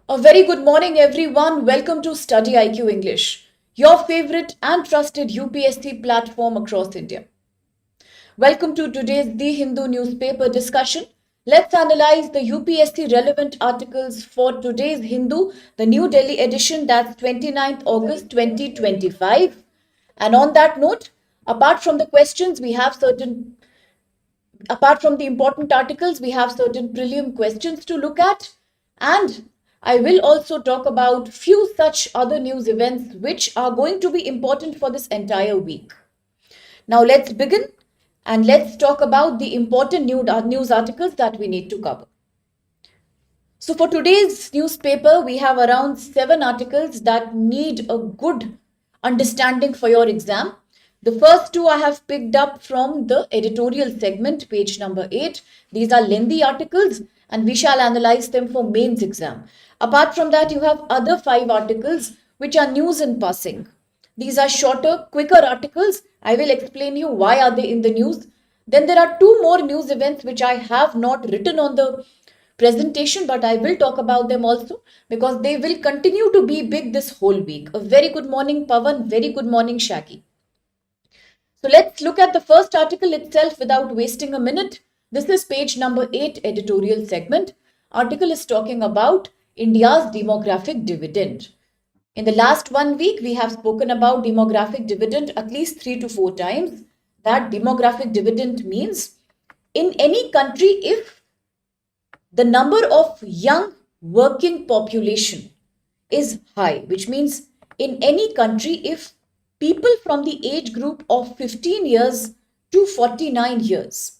A very good morning, everyone. Welcome to StudyIQ English, your favorite and trusted UPSC platform across India. Welcome to today's The Hindu newspaper discussion. Let's analyze the UPSC relevant articles for today's Hindu, the New Delhi edition, that's 29th August 2025. And on that note, apart from the questions, apart from the important articles, we have certain prelim questions to look at. And I will also talk about few such other news events which are going to be important for this entire week. Now let's begin and let's talk about the important news articles that we need to cover. So for today's newspaper, we have around 7 articles that need a good understanding for your exam. The first two I have picked up from the editorial segment, page number 8. These are lengthy articles and we shall analyze them for mains exam. Apart from that, you have other 5 articles which are news in passing. These are shorter, quicker articles. I will explain you why are they in the news. Then there are 2 more news events which I have not written on the presentation, but I will talk about them also because they will continue to be big this whole week. A very good morning, Pavan. Very good morning, Shaki. So let's look at the first article itself without wasting a minute. This is page number 8, editorial segment. Article is talking about India's demographic dividend. In the last 1 week, we have spoken about demographic dividend at least 3 to 4 times. That demographic dividend means in any country, if the number of young working population is high, which means in any country, if people from the age group of 15 years to 49 years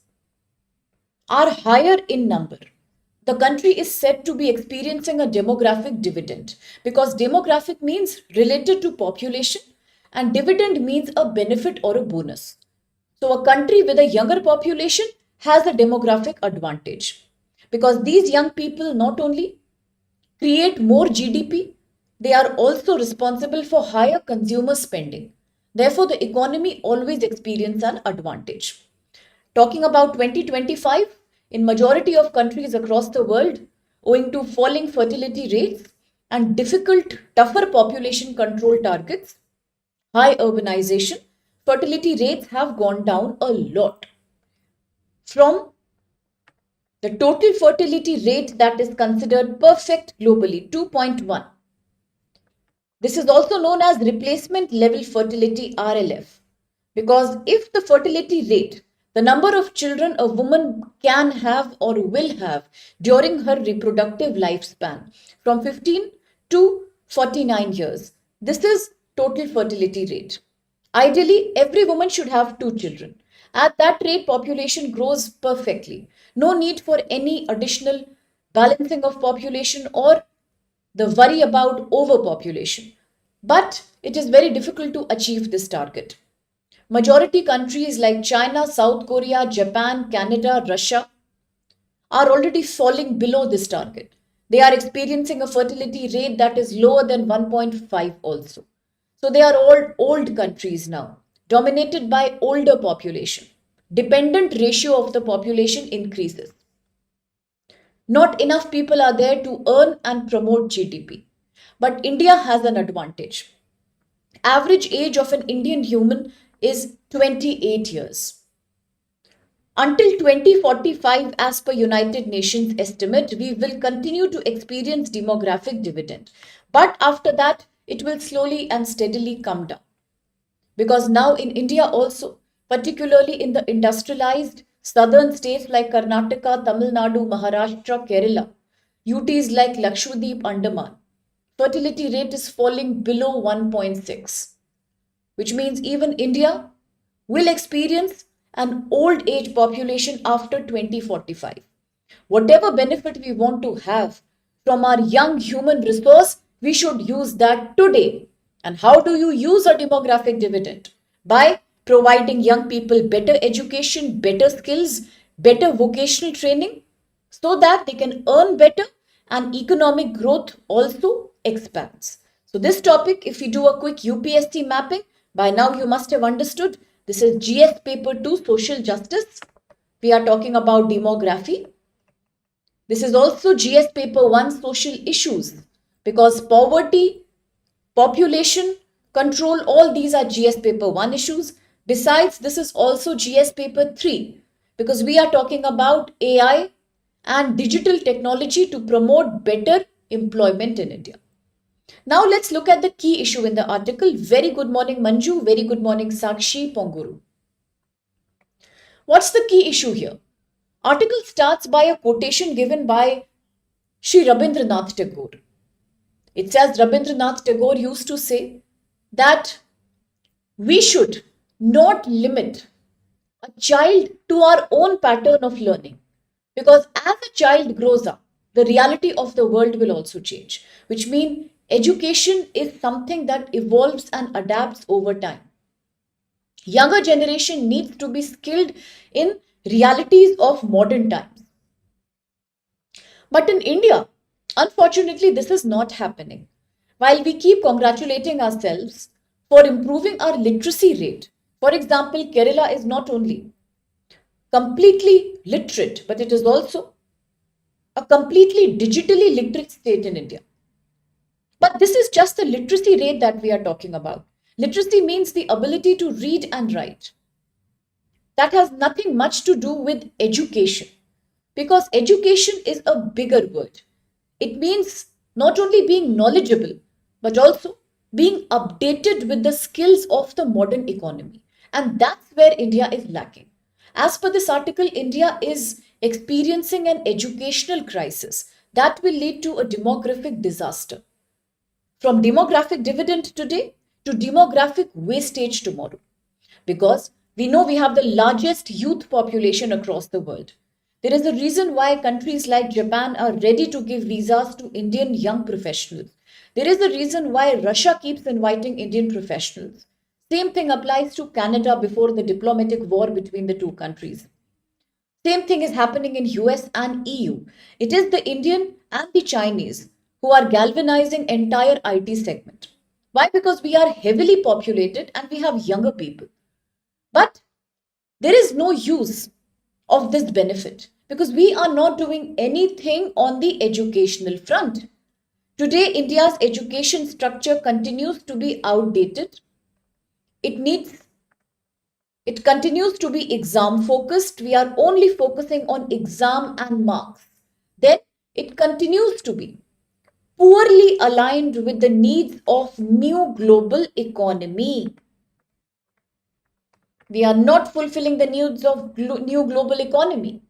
are higher in number, the country is said to be experiencing a demographic dividend, because demographic means related to population and dividend means a benefit or a bonus. So a country with a younger population has a demographic advantage because these young people not only create more GDP, they are also responsible for higher consumer spending. Therefore, the economy always experiences an advantage. Talking about 2025, in majority of countries across the world, owing to falling fertility rates and difficult, tougher population control targets, high urbanization, fertility rates have gone down a lot. From the total fertility rate that is considered perfect globally, 2.1. This is also known as replacement level fertility, RLF, because if the fertility rate, the number of children a woman can have or will have during her reproductive lifespan from 15 to 49 years, this is total fertility rate. Ideally, every woman should have 2 children. At that rate, population grows perfectly. No need for any additional balancing of population or the worry about overpopulation. But it is very difficult to achieve this target. Majority countries like China, South Korea, Japan, Canada, Russia are already falling below this target. They are experiencing a fertility rate that is lower than 1.5 also. So they are all old countries now, dominated by older population. Dependent ratio of the population increases. Not enough people are there to earn and promote GDP. But India has an advantage. Average age of an Indian human is 28 years. Until 2045, as per United Nations estimate, we will continue to experience demographic dividend. But after that, it will slowly and steadily come down. Because now in India also, particularly in the industrialized southern states like Karnataka, Tamil Nadu, Maharashtra, Kerala, UTs like Lakshadweep, Andaman, fertility rate is falling below 1.6, which means even India will experience an old age population after 2045. Whatever benefit we want to have from our young human resource, we should use that today. And how do you use a demographic dividend? By providing young people better education, better skills, better vocational training, so that they can earn better and economic growth also expands. So this topic, if we do a quick UPSC mapping, by now you must have understood, this is GS paper 2, social justice. We are talking about demography. This is also GS paper 1, social issues. because poverty, population control, all these are GS paper 1 issues. Besides, this is also GS paper 3 because we are talking about AI and digital technology to promote better employment in India. Now let's look at the key issue in the article. Very good morning Manju, very good morning Sakshi Ponguru. What's the key issue here? Article starts by a quotation given by Sri Rabindranath Tagore. It says Rabindranath Tagore used to say that we should not limit a child to our own pattern of learning, because as a child grows up, the reality of the world will also change, which means education is something that evolves and adapts over time. Younger generation needs to be skilled in realities of modern times. But in India, unfortunately, this is not happening. While we keep congratulating ourselves for improving our literacy rate, for example, Kerala is not only completely literate, but it is also a completely digitally literate state in India. But this is just the literacy rate that we are talking about. Literacy means the ability to read and write. That has nothing much to do with education, because education is a bigger word. It means not only being knowledgeable, but also being updated with the skills of the modern economy. And that's where India is lacking. As per this article, India is experiencing an educational crisis that will lead to a demographic disaster. From demographic dividend today to demographic wastage tomorrow. Because we know we have the largest youth population across the world. There is a reason why countries like Japan are ready to give visas to Indian young professionals. There is a reason why Russia keeps inviting Indian professionals. Same thing applies to Canada before the diplomatic war between the two countries. Same thing is happening in US and EU. It is the Indian and the Chinese who are galvanizing entire IT segment. Why? Because we are heavily populated and we have younger people. But there is no use of this benefit because we are not doing anything on the educational front. Today, India's education structure continues to be outdated. It continues to be exam focused. We are only focusing on exam and marks. Then it continues to be poorly aligned with the needs of new global economy. We are not fulfilling the needs of new global economy.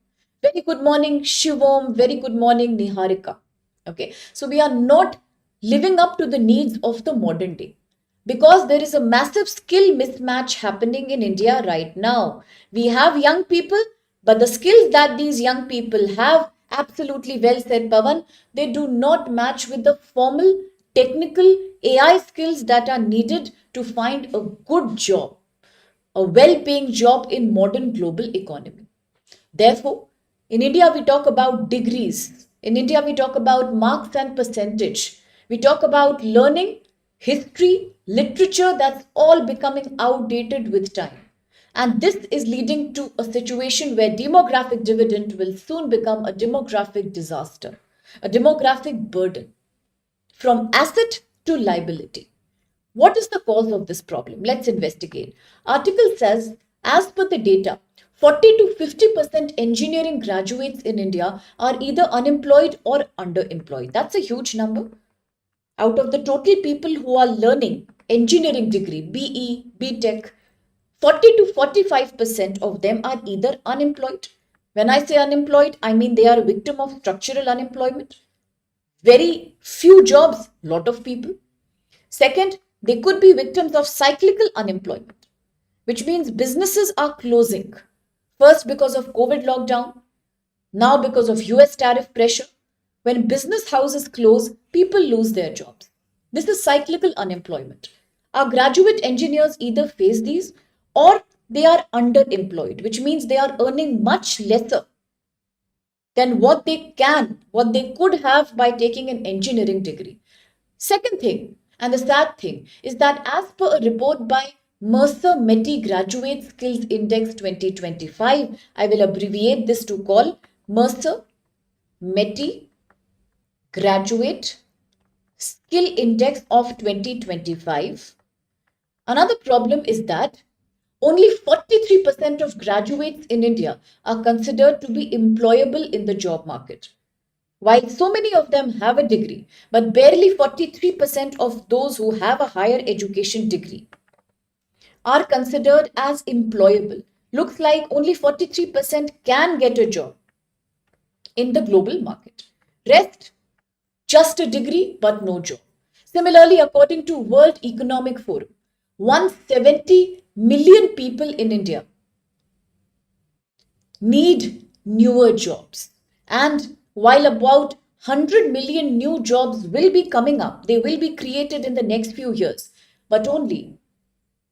Very good morning, Shivam. Very good morning, Niharika. Okay, so we are not living up to the needs of the modern day because there is a massive skill mismatch happening in India right now. We have young people, but the skills that these young people have, absolutely well said, Pavan, they do not match with the formal technical AI skills that are needed to find a good job, a well-paying job in modern global economy. Therefore, in India we talk about degrees. In India we talk about marks and percentage. We talk about learning, history, literature, that's all becoming outdated with time. And this is leading to a situation where demographic dividend will soon become a demographic disaster, a demographic burden, from asset to liability. What is the cause of this problem? Let's investigate. Article says, as per the data, 40 to 50% engineering graduates in India are either unemployed or underemployed. That's a huge number. Out of the total people who are learning engineering degree, BE, BTech, 40 to 45% of them are either unemployed. When I say unemployed, I mean they are a victim of structural unemployment. Very few jobs, lot of people. Second, they could be victims of cyclical unemployment, which means businesses are closing. First because of COVID lockdown, now because of US tariff pressure. When business houses close, people lose their jobs. This is cyclical unemployment. Our graduate engineers either face these or they are underemployed, which means they are earning much lesser than what they could have by taking an engineering degree. Second thing, and the sad thing, is that as per a report by Mercer METI Graduate Skills Index 2025, I will abbreviate this to call Mercer METI Graduate skill index of 2025. Another problem is that only 43% of graduates in India are considered to be employable in the job market. While so many of them have a degree, but barely 43% of those who have a higher education degree are considered as employable. Looks like only 43% can get a job in the global market. Rest, just a degree but no job. Similarly, according to World Economic Forum, 170 million people in India need newer jobs. And while about 100 million new jobs will be coming up, they will be created in the next few years, but only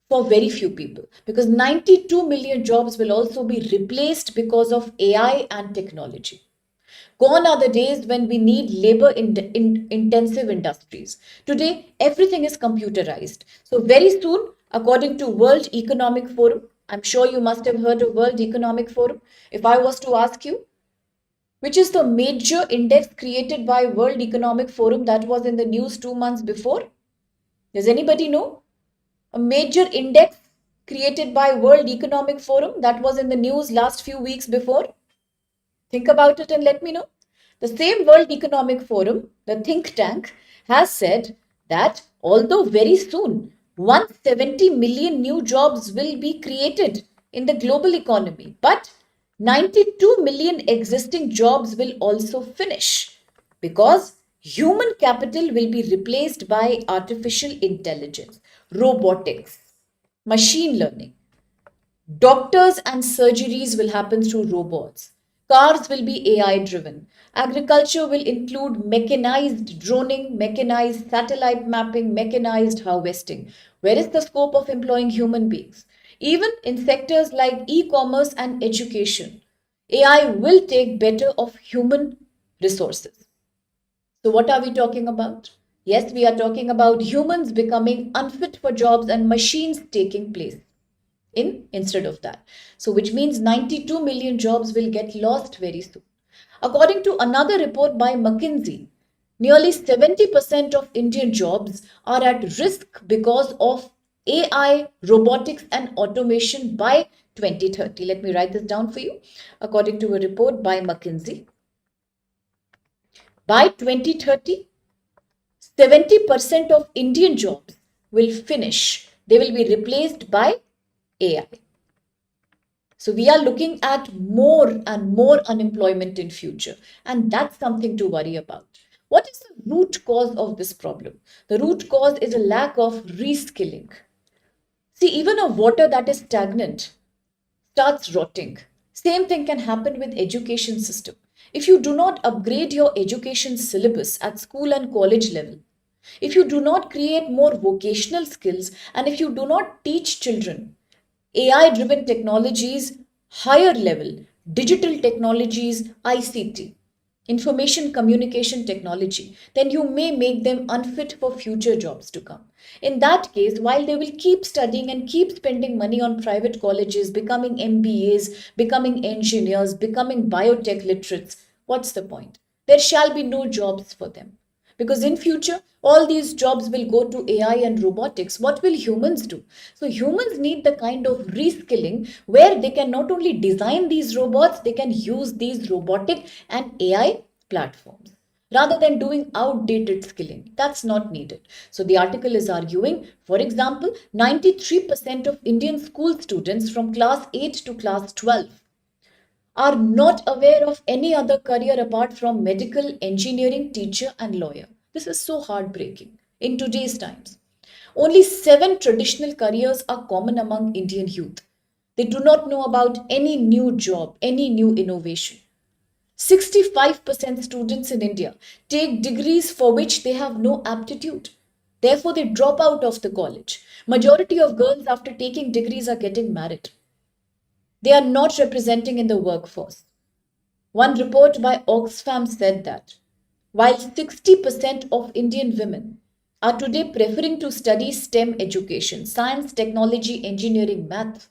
for very few people, because 92 million jobs will also be replaced because of AI and technology. Gone are the days when we need labor intensive industries. Today, everything is computerized. So very soon, according to World Economic Forum, I'm sure you must have heard of World Economic Forum. If I was to ask you, which is the major index created by World Economic Forum that was in the news 2 months before? Does anybody know? A major index created by World Economic Forum that was in the news last few weeks before? Think about it and let me know. The same World Economic Forum, the think tank, has said that although very soon 170 million new jobs will be created in the global economy, but 92 million existing jobs will also finish because human capital will be replaced by artificial intelligence, robotics, machine learning. Doctors and surgeries will happen through robots. Cars will be AI driven. Agriculture will include mechanized droning, mechanized satellite mapping, mechanized harvesting. Where is the scope of employing human beings? Even in sectors like e-commerce and education, AI will take better of human resources. So what are we talking about? Yes, we are talking about humans becoming unfit for jobs and machines taking place instead of that. So which means 92 million jobs will get lost very soon. According to another report by McKinsey, nearly 70% of Indian jobs are at risk because of AI, robotics and automation by 2030. Let me write this down for you. According to a report by McKinsey, by 2030, 70% of Indian jobs will finish. They will be replaced by AI. So we are looking at more and more unemployment in future, and that's something to worry about. What is the root cause of this problem? The root cause is a lack of reskilling. See, even a water that is stagnant starts rotting. Same thing can happen with education system. If you do not upgrade your education syllabus at school and college level, if you do not create more vocational skills, and if you do not teach children AI driven technologies, higher level, digital technologies, ICT, information communication technology, then you may make them unfit for future jobs to come. In that case, while they will keep studying and keep spending money on private colleges, becoming MBAs, becoming engineers, becoming biotech literates, what's the point? There shall be no jobs for them. Because in future, all these jobs will go to AI and robotics. What will humans do? So humans need the kind of reskilling where they can not only design these robots, they can use these robotic and AI platforms rather than doing outdated skilling. That's not needed. So the article is arguing, for example, 93% of Indian school students from class 8 to class 12 are not aware of any other career apart from medical, engineering, teacher, and lawyer. This is so heartbreaking in today's times. Only 7 traditional careers are common among Indian youth. They do not know about any new job, any new innovation. 65% students in India take degrees for which they have no aptitude. Therefore, they drop out of the college. Majority of girls after taking degrees are getting married. They are not representing in the workforce. One report by Oxfam said that while 60% of Indian women are today preferring to study STEM education, science, technology, engineering, math,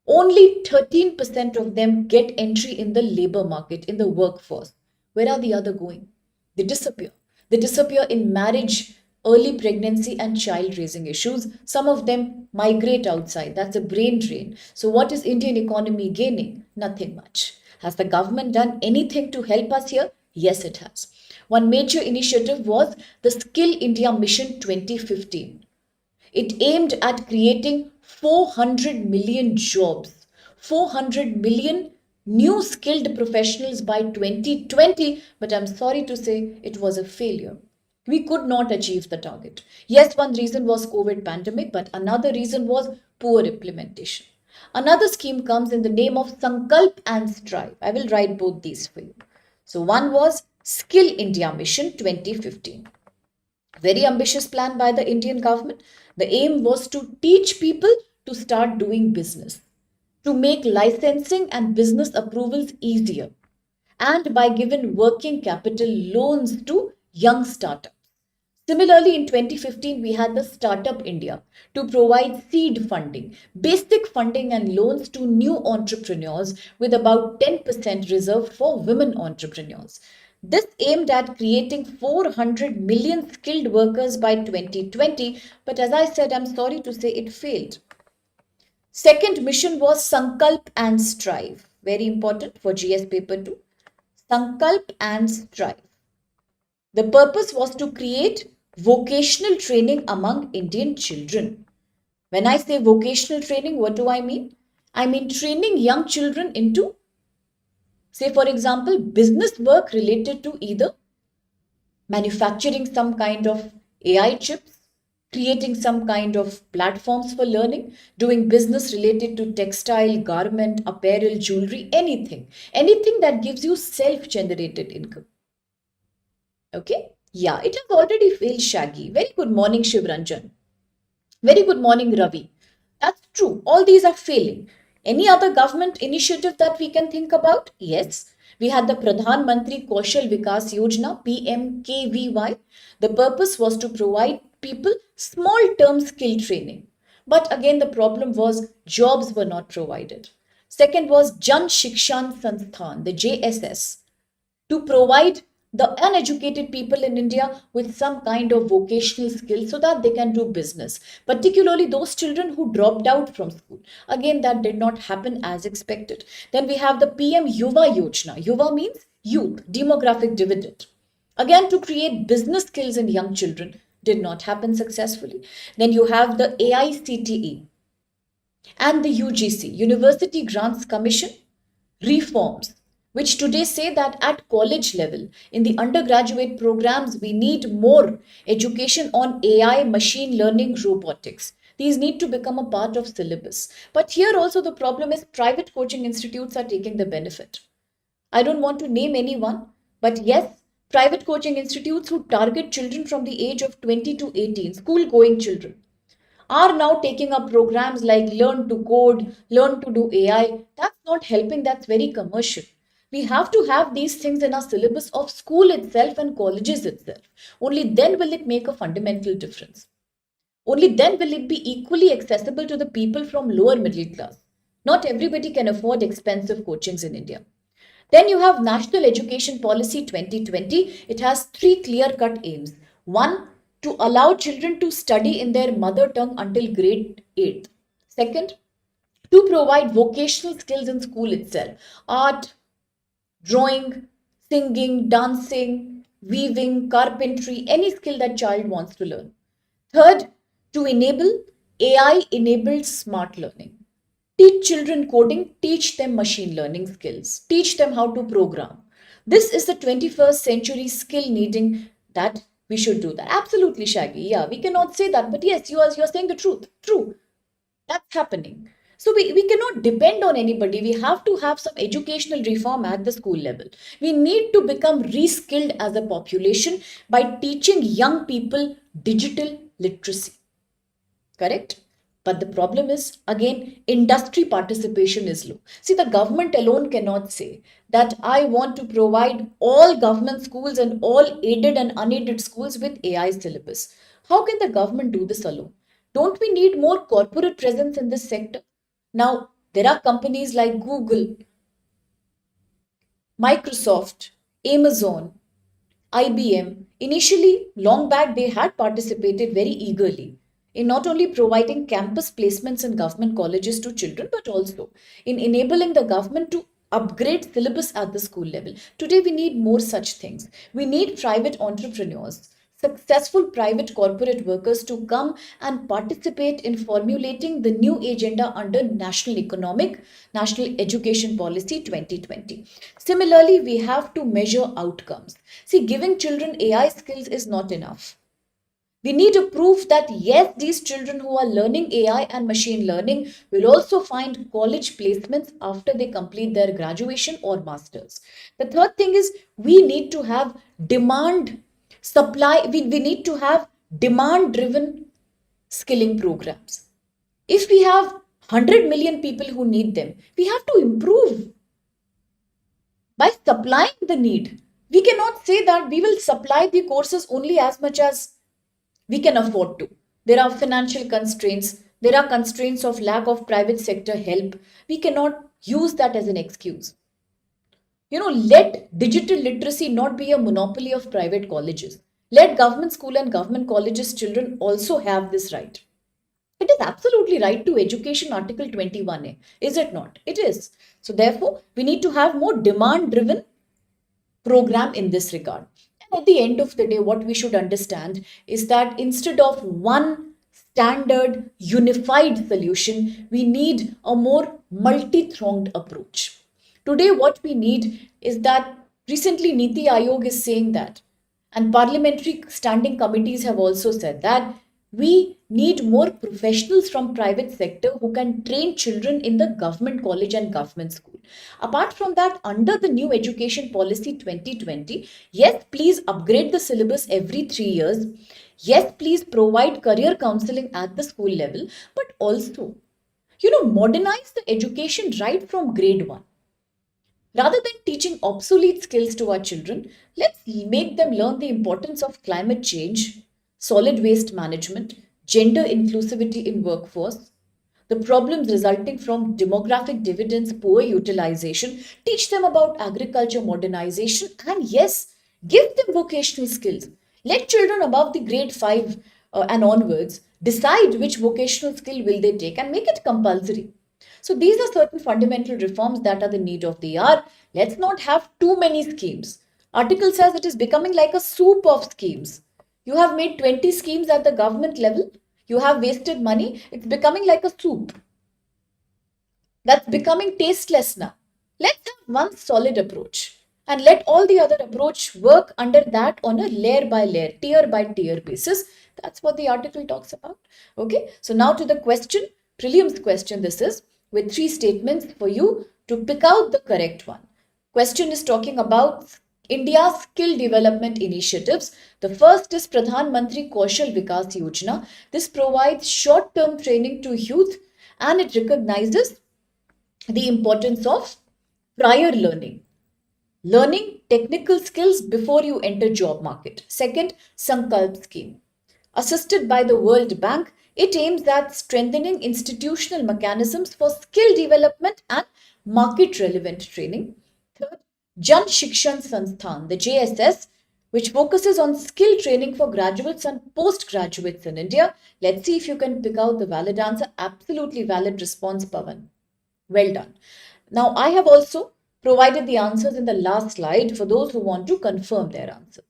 only 13% of them get entry in the labor market, in the workforce. Where are the other going? They disappear. They disappear in marriage, early pregnancy, and child raising issues. Some of them migrate outside. That's a brain drain. So, what is Indian economy gaining? Nothing much. Has the government done anything to help us here? Yes, it has. One major initiative was the Skill India Mission 2015. It aimed at creating 400 million jobs, 400 million new skilled professionals by 2020, but I'm sorry to say it was a failure. We could not achieve the target. Yes, one reason was COVID pandemic, but another reason was poor implementation. Another scheme comes in the name of Sankalp and Strive. I will write both these for you. So one was Skill India Mission 2015. Very ambitious plan by the Indian government. The aim was to teach people to start doing business, to make licensing and business approvals easier, and by giving working capital loans to young startups. Similarly, in 2015, we had the Startup India to provide seed funding, basic funding, and loans to new entrepreneurs with about 10% reserved for women entrepreneurs. This aimed at creating 400 million skilled workers by 2020, but as I said, I'm sorry to say it failed. Second mission was Sankalp and Strive. Very important for GS paper 2. Sankalp and Strive. The purpose was to create vocational training among Indian children. When I say vocational training, what do I mean? I mean training young children into, say, for example, business work related to either manufacturing some kind of AI chips, creating some kind of platforms for learning, doing business related to textile, garment, apparel, jewelry, anything. Anything that gives you self generated income. Okay? Yeah, it has already failed, Shaggy. Very good morning, Shivranjan. Very good morning, Ravi. That's true. All these are failing. Any other government initiative that we can think about? Yes. We had the Pradhan Mantri Kaushal Vikas Yojana, PMKVY. The purpose was to provide people small term skill training. But again, the problem was jobs were not provided. Second was Jan Shikshan Sansthan, the JSS, to provide the uneducated people in India with some kind of vocational skill so that they can do business, particularly those children who dropped out from school. Again, that did not happen as expected. Then we have the PM Yuva Yojana. Yuva means youth, demographic dividend. Again, to create business skills in young children, did not happen successfully. Then you have the AICTE and the UGC, University Grants Commission, reforms, which today say that at college level, in the undergraduate programs, we need more education on AI, machine learning, robotics. These need to become a part of syllabus. But here also the problem is private coaching institutes are taking the benefit. I don't want to name anyone, but yes, private coaching institutes who target children from the age of 20 to 18, school going children, are now taking up programs like Learn to Code, Learn to do AI. That's not helping, that's very commercial. We have to have these things in our syllabus of school itself and colleges itself. Only then will it make a fundamental difference. Only then will it be equally accessible to the people from lower middle class. Not everybody can afford expensive coachings in India. Then you have National Education Policy 2020. It has three clear-cut aims. One, to allow children to study in their mother tongue until grade 8th. Second, to provide vocational skills in school itself. Art, drawing, singing, dancing, weaving, carpentry, any skill that child wants to learn. Third, to enable AI-enabled smart learning. Teach children coding, teach them machine learning skills, teach them how to program. This is the 21st century skill needing that we should do that. Absolutely, Shaggy. Yeah, we cannot say that, but yes, you're saying the truth. True. That's happening. So we cannot depend on anybody. We have to have some educational reform at the school level. We need to become reskilled as a population by teaching young people digital literacy. Correct? But the problem is, again, industry participation is low. See, the government alone cannot say that I want to provide all government schools and all aided and unaided schools with AI syllabus. How can the government do this alone? Don't we need more corporate presence in this sector? Now, there are companies like Google, Microsoft, Amazon, IBM, initially, long back, they had participated very eagerly in not only providing campus placements in government colleges to children, but also in enabling the government to upgrade syllabus at the school level. Today, we need more such things. We need private entrepreneurs, successful private corporate workers to come and participate in formulating the new agenda under National Education Policy 2020. Similarly, we have to measure outcomes. See, giving children AI skills is not enough. We need to prove that yes, these children who are learning AI and machine learning will also find college placements after they complete their graduation or masters. The third thing is we need to have demand supply, we need to have demand driven skilling programs. If we have 100 million people who need them, we have to improve by supplying the need. We cannot say that we will supply the courses only as much as we can afford to. There are financial constraints, there are constraints of lack of private sector help. We cannot use that as an excuse. Let digital literacy not be a monopoly of private colleges. Let government school and government colleges children also have this right. It is absolutely right to education, Article 21A, is it not? It is. So therefore, we need to have more demand driven program in this regard. And at the end of the day, what we should understand is that instead of one standard unified solution, we need a more multi-thronged approach. Today, what we need is that recently Niti Aayog is saying that, and parliamentary standing committees have also said that we need more professionals from private sector who can train children in the government college and government school. Apart from that, under the new education policy 2020, yes, please upgrade the syllabus every 3 years. Yes, please provide career counseling at the school level, but also, modernize the education right from grade 1. Rather than teaching obsolete skills to our children, let's make them learn the importance of climate change, solid waste management, gender inclusivity in workforce, the problems resulting from demographic dividends, poor utilization, teach them about agriculture modernization, and yes, give them vocational skills. Let children above the grade 5 and onwards decide which vocational skill will they take and make it compulsory. So these are certain fundamental reforms that are the need of the hour. Let's not have too many schemes. Article says it is becoming like a soup of schemes. You have made 20 schemes at the government level. You have wasted money. It's becoming like a soup. That's becoming tasteless now. Let's have one solid approach and let all the other approach work under that on a layer by layer, tier by tier basis. That's what the article talks about. Okay. So now to the question, prelims question this is, with 3 statements for you to pick out the correct one. Question is talking about India's skill development initiatives. The first is Pradhan Mantri Kaushal Vikas Yojana. This provides short-term training to youth and it recognizes the importance of prior learning. Learning technical skills before you enter job market. Second, Sankalp scheme. Assisted by the World Bank, it aims at strengthening institutional mechanisms for skill development and market relevant training. Third, Jan Shikshan Sansthan, the JSS, which focuses on skill training for graduates and postgraduates in India. Let's see if you can pick out the valid answer. Absolutely valid response, Pavan. Well done. Now, I have also provided the answers in the last slide for those who want to confirm their answers.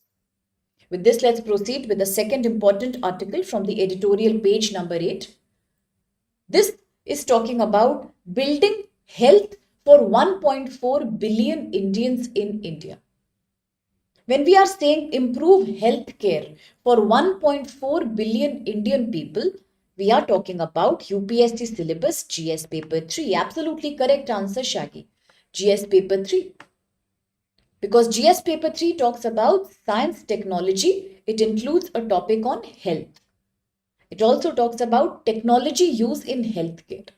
With this, let's proceed with the second important article from the editorial page number 8. This is talking about building health for 1.4 billion Indians in India. When we are saying improve health care for 1.4 billion Indian people, we are talking about UPSC syllabus GS paper 3. Absolutely correct answer, Shaggy. GS paper 3. Because GS paper 3 talks about science technology, it includes a topic on health. It also talks about technology use in healthcare.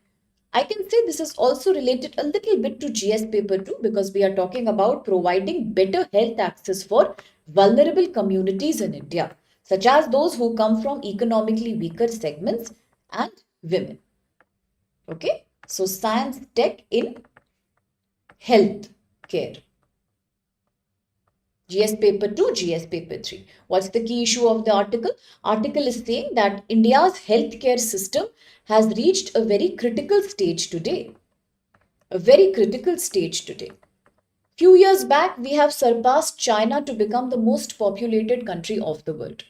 I can say this is also related a little bit to GS paper 2 because we are talking about providing better health access for vulnerable communities in India, such as those who come from economically weaker segments and women. Okay, so science tech in health care. GS paper 2, GS paper 3. What's the key issue of the article? Article is saying that India's healthcare system has reached a very critical stage today. A very critical stage today. Few years back, we have surpassed China to become the most populated country of the world.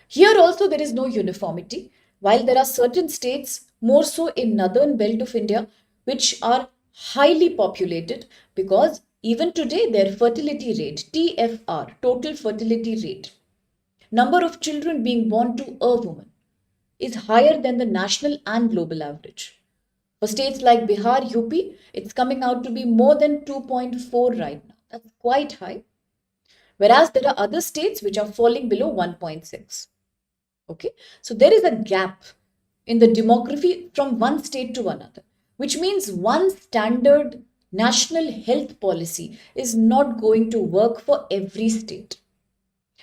Here also there is no uniformity. While there are certain states, more so in northern belt of India, which are highly populated, because even today their fertility rate, TFR, total fertility rate, number of children being born to a woman, is higher than the national and global average. For states like Bihar, UP, it's coming out to be more than 2.4 right now. That's quite high. Whereas there are other states which are falling below 1.6. Okay, so there is a gap in the demography from one state to another, which means one standard national health policy is not going to work for every state,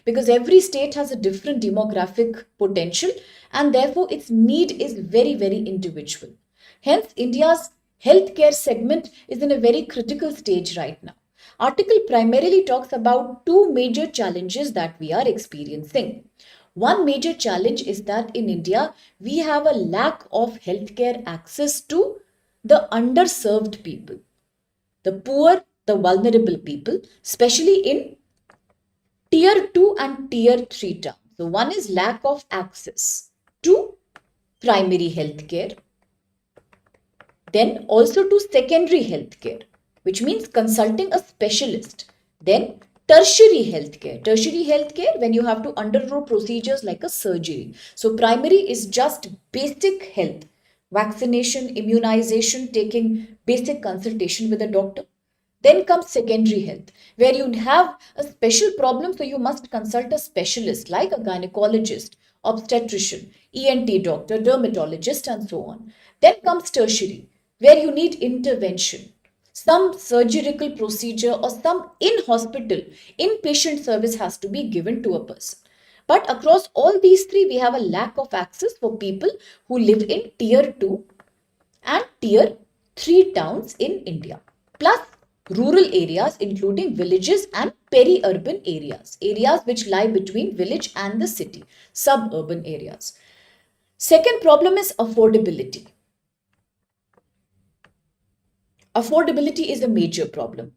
because every state has a different demographic potential and therefore its need is very, very individual. Hence, India's healthcare segment is in a very critical stage right now. Article primarily talks about two major challenges that we are experiencing. One major challenge is that in India, we have a lack of healthcare access to the underserved people, the poor, the vulnerable people, especially in tier 2 and tier 3 towns. So, one is lack of access to primary healthcare, then also to secondary healthcare, which means consulting a specialist, then tertiary healthcare. Tertiary healthcare, when you have to undergo procedures like a surgery. So primary is just basic health, vaccination, immunization, taking basic consultation with a doctor. Then comes secondary health, where you have a special problem, so you must consult a specialist like a gynecologist, obstetrician, ENT doctor, dermatologist, and so on. Then comes tertiary, where you need intervention, some surgical procedure or some in-hospital, inpatient service has to be given to a person. But across all these three, we have a lack of access for people who live in tier 2 and tier 3 towns in India. Plus rural areas including villages and peri-urban areas, areas which lie between village and the city, suburban areas. Second problem is affordability. Affordability is a major problem.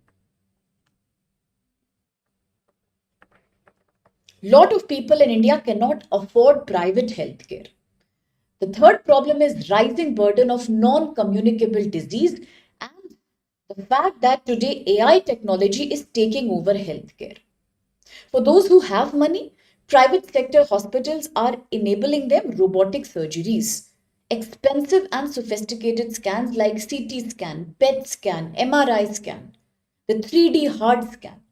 Lot of people in India cannot afford private healthcare. The third problem is rising burden of non-communicable disease and the fact that today AI technology is taking over healthcare. For those who have money, private sector hospitals are enabling them robotic surgeries, expensive and sophisticated scans like CT scan, PET scan, MRI scan, the 3D hard scan.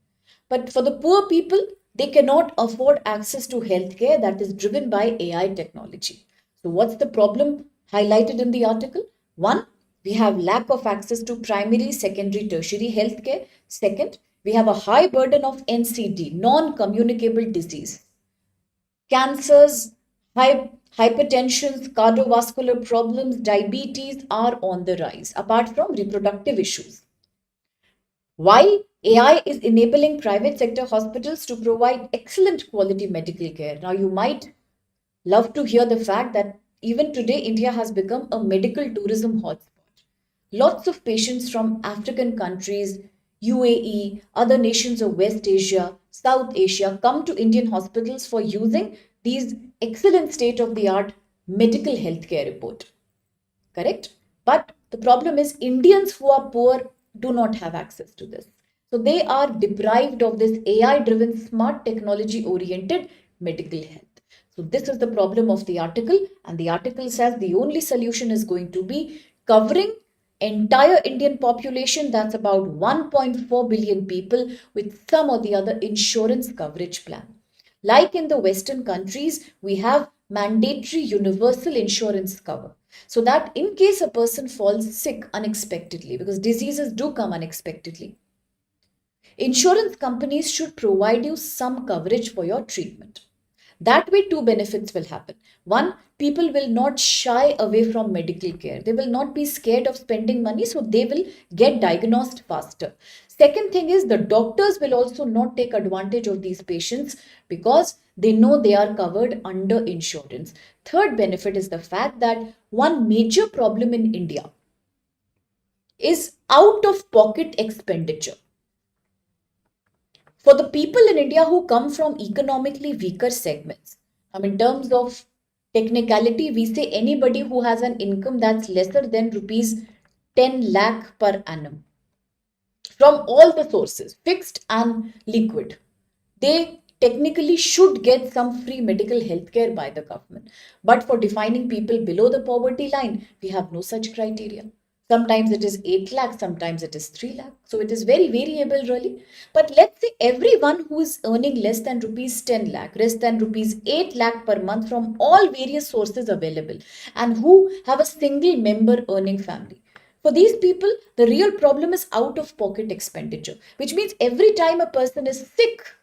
But for the poor people, they cannot afford access to healthcare that is driven by AI technology. So what's the problem highlighted in the article? One, we have lack of access to primary, secondary, tertiary healthcare. Second, we have a high burden of NCD, non-communicable disease. Cancers, hypertension, cardiovascular problems, diabetes are on the rise, apart from reproductive issues. While AI is enabling private sector hospitals to provide excellent quality medical care. Now, you might love to hear the fact that even today, India has become a medical tourism hotspot. Lots of patients from African countries, UAE, other nations of West Asia, South Asia come to Indian hospitals for using these excellent state of the art medical healthcare report. Correct? But the problem is Indians who are poor do not have access to this. So they are deprived of this AI driven, smart technology oriented medical health. So this is the problem of the article, and the article says the only solution is going to be covering entire Indian population, that's about 1.4 billion people, with some or the other insurance coverage plan. Like in the Western countries, we have mandatory universal insurance cover. So that in case a person falls sick unexpectedly, because diseases do come unexpectedly, insurance companies should provide you some coverage for your treatment. That way, two benefits will happen. One, people will not shy away from medical care. They will not be scared of spending money, so they will get diagnosed faster. Second thing is the doctors will also not take advantage of these patients because they know they are covered under insurance. Third benefit is the fact that one major problem in India is out of pocket expenditure. For the people in India who come from economically weaker segments, in terms of technicality, we say anybody who has an income that's lesser than rupees 10 lakh per annum from all the sources, fixed and liquid, they technically should get some free medical health care by the government. But for defining people below the poverty line, we have no such criteria. Sometimes it is 8 lakh, sometimes it is 3 lakh. So it is very variable really. But let's say everyone who is earning less than rupees 10 lakh, less than rupees 8 lakh per month from all various sources available and who have a single member earning family. For these people, the real problem is out of pocket expenditure, which means every time a person is sick,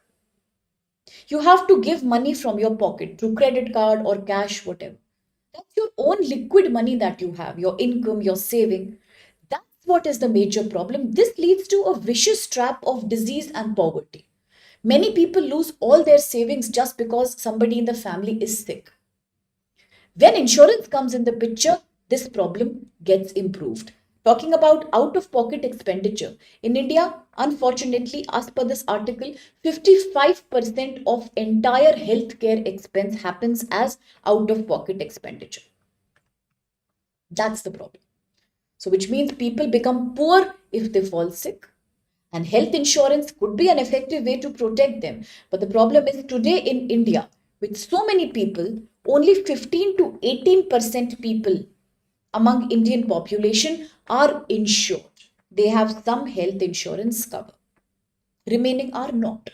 you have to give money from your pocket through credit card or cash, whatever. That's your own liquid money that you have, your income, your saving. That's what is the major problem. This leads to a vicious trap of disease and poverty. Many people lose all their savings just because somebody in the family is sick. When insurance comes in the picture, this problem gets improved. Talking about out of pocket expenditure. In India, unfortunately, as per this article, 55% of entire healthcare expense happens as out of pocket expenditure. That's the problem. So, which means people become poor if they fall sick. And health insurance could be an effective way to protect them. But the problem is today in India, with so many people, only 15 to 18% people among Indian population are insured. They have some health insurance cover. Remaining are not.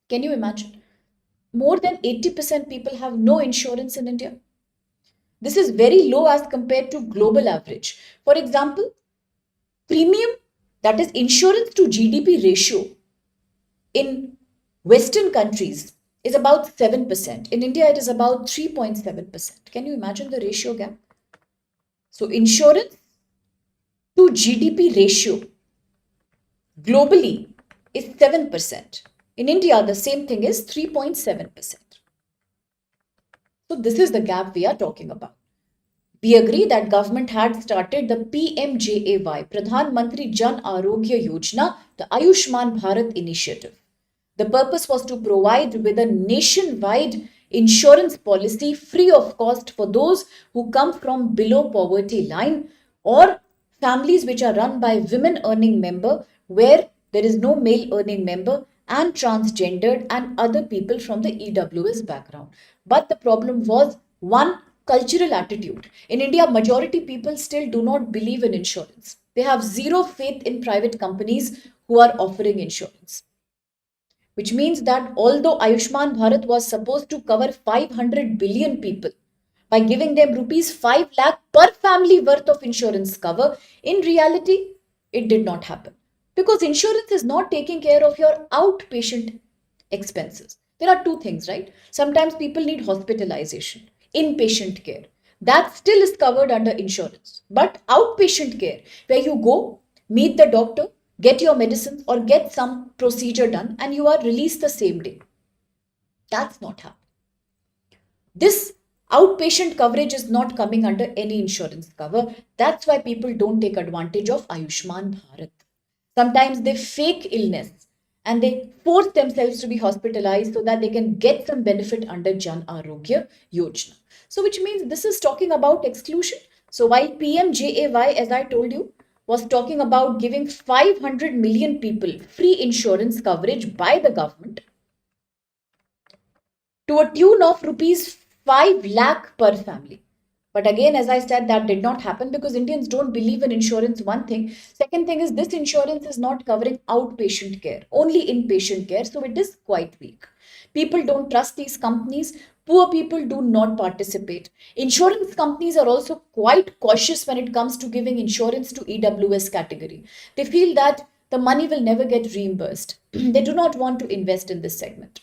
Can you imagine? More than 80% people have no insurance in India. This is very low as compared to global average. For example, premium, that is insurance to GDP ratio in Western countries is about 7%. In India, it is about 3.7%. Can you imagine the ratio gap? So insurance to GDP ratio globally is 7%. In India, the same thing is 3.7%. So this is the gap we are talking about. We agree that government had started the PMJAY, Pradhan Mantri Jan Arogya Yojana, the Ayushman Bharat initiative. The purpose was to provide with a nationwide insurance policy free of cost for those who come from below poverty line or families which are run by women earning member where there is no male earning member and transgendered and other people from the EWS background. But the problem was one, cultural attitude. In India, majority people still do not believe in insurance. They have zero faith in private companies who are offering insurance. Which means that although Ayushman Bharat was supposed to cover 500 billion people by giving them rupees 5 lakh per family worth of insurance cover, in reality, it did not happen. Because insurance is not taking care of your outpatient expenses. There are two things, right? Sometimes people need hospitalization, inpatient care. That still is covered under insurance. But outpatient care, where you go, meet the doctor, get your medicines or get some procedure done and you are released the same day. That's not happening. This outpatient coverage is not coming under any insurance cover. That's why people don't take advantage of Ayushman Bharat. Sometimes they fake illness and they force themselves to be hospitalized so that they can get some benefit under Jan Arogya Yojana. So which means this is talking about exclusion. So while PMJAY, as I told you, was talking about giving 500 million people free insurance coverage by the government to a tune of rupees 5 lakh per family. But again, as I said, that did not happen because Indians don't believe in insurance, one thing. Second thing is this insurance is not covering outpatient care, only inpatient care. So it is quite weak. People don't trust these companies. Poor people do not participate. Insurance companies are also quite cautious when it comes to giving insurance to EWS category. They feel that the money will never get reimbursed. They do not want to invest in this segment.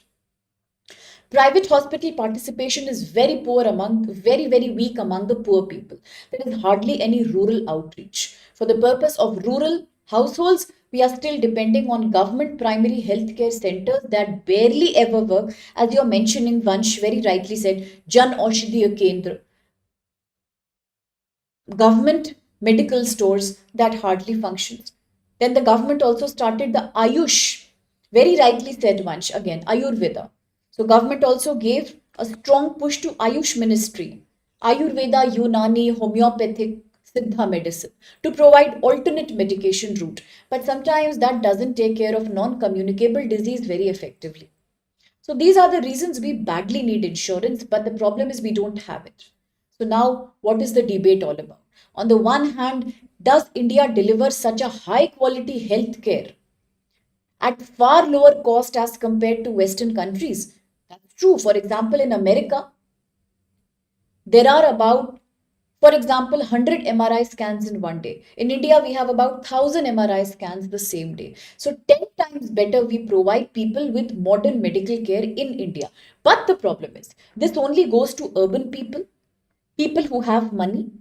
Private hospital participation is very weak among the poor people. There is hardly any rural outreach. For the purpose of rural households, we are still depending on government primary healthcare centers that barely ever work. As you're mentioning, Vansh very rightly said, Jan Aushadhiya Kendra, government medical stores that hardly functions. Then the government also started the Ayush, very rightly said Vansh, again, Ayurveda. So government also gave a strong push to Ayush ministry, Ayurveda, Unani, homeopathic, Siddha medicine to provide alternate medication route. But sometimes that doesn't take care of non-communicable disease very effectively. So these are the reasons we badly need insurance, but the problem is we don't have it. So now, what is the debate all about? On the one hand, does India deliver such a high quality healthcare at far lower cost as compared to Western countries? That's true. For example, in America, there are about, for example, 100 MRI scans in one day. In India, we have about 1,000 MRI scans the same day. So 10 times better we provide people with modern medical care in India. But the problem is, this only goes to urban people, people who have money,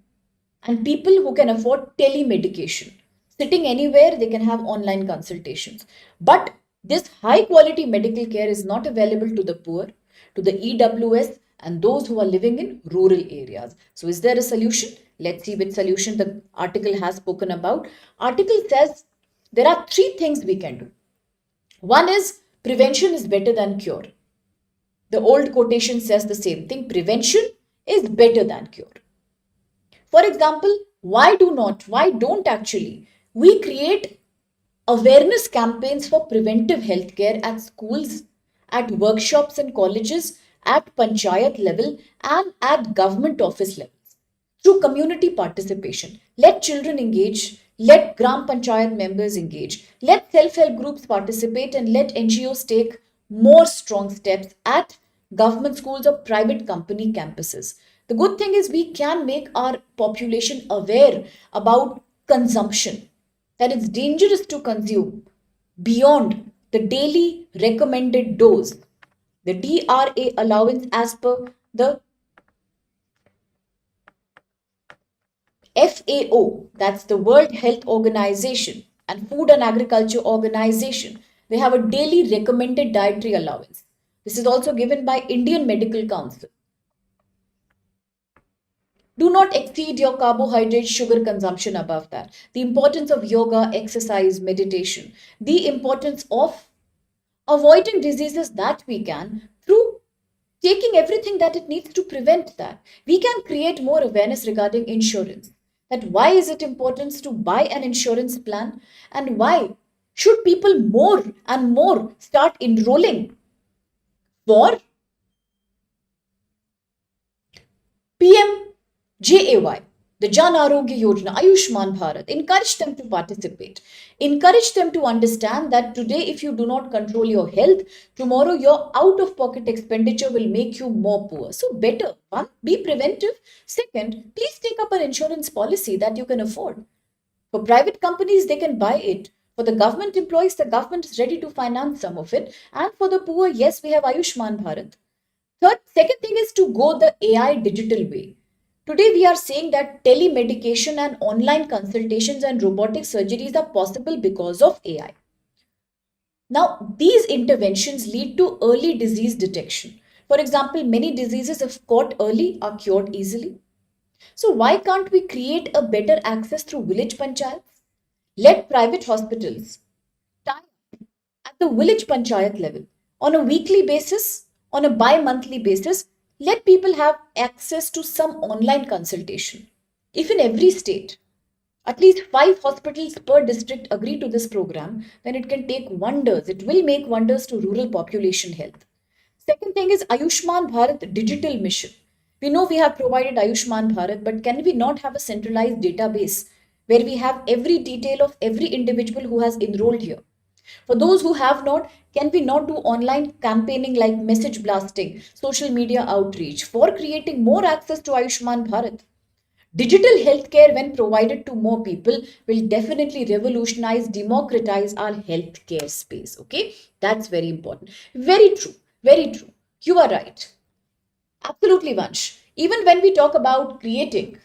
and people who can afford telemedication. Sitting anywhere, they can have online consultations. But this high quality medical care is not available to the poor, to the EWS, and those who are living in rural areas. So, is there a solution? Let's see which solution the article has spoken about. Article says there are three things we can do. One is prevention is better than cure. The old quotation says the same thing. Prevention is better than cure. For example, why don't actually we create awareness campaigns for preventive healthcare at schools, at workshops and colleges, at panchayat level, and at government office levels through community participation. Let children engage, let Gram Panchayat members engage, let self help groups participate, and let NGOs take more strong steps at government schools or private company campuses. The good thing is we can make our population aware about consumption, that it's dangerous to consume beyond the daily recommended dose. The DRA allowance as per the FAO, that's the World Health Organization, and Food and Agriculture Organization, they have a daily recommended dietary allowance. This is also given by Indian Medical Council. Do not exceed your carbohydrate sugar consumption above that. The importance of yoga, exercise, meditation. The importance of avoiding diseases that we can through taking everything that it needs to prevent that. We can create more awareness regarding insurance. That why is it important to buy an insurance plan, and why should people more and more start enrolling for PMJAY, the Jan Arogya Yojana, Ayushman Bharat. Encourage them to participate. Encourage them to understand that today, if you do not control your health, tomorrow your out of pocket expenditure will make you more poor. So, better one, be preventive. Second, please take up an insurance policy that you can afford. For private companies, they can buy it. For the government employees, the government is ready to finance some of it. And for the poor, yes, we have Ayushman Bharat. Second thing is to go the AI digital way. Today, we are saying that telemedication and online consultations and robotic surgeries are possible because of AI. Now, these interventions lead to early disease detection. For example, many diseases, if caught early, are cured easily. So, why can't we create a better access through village panchayats? Let private hospitals tie at the village panchayat level on a weekly basis, on a bi-monthly basis. Let people have access to some online consultation. If in every state at least 5 hospitals per district agree to this program, then it can take wonders. It will make wonders to rural population health. Second thing is Ayushman Bharat digital mission. We know we have provided Ayushman Bharat, but can we not have a centralized database where we have every detail of every individual who has enrolled here? For those who have not, can we not do online campaigning like message blasting, social media outreach for creating more access to Ayushman Bharat? Digital healthcare, when provided to more people, will definitely revolutionize, democratize our healthcare space. Okay, that's very important. Very true. Very true. You are right. Absolutely, Vansh. Even when we talk about creating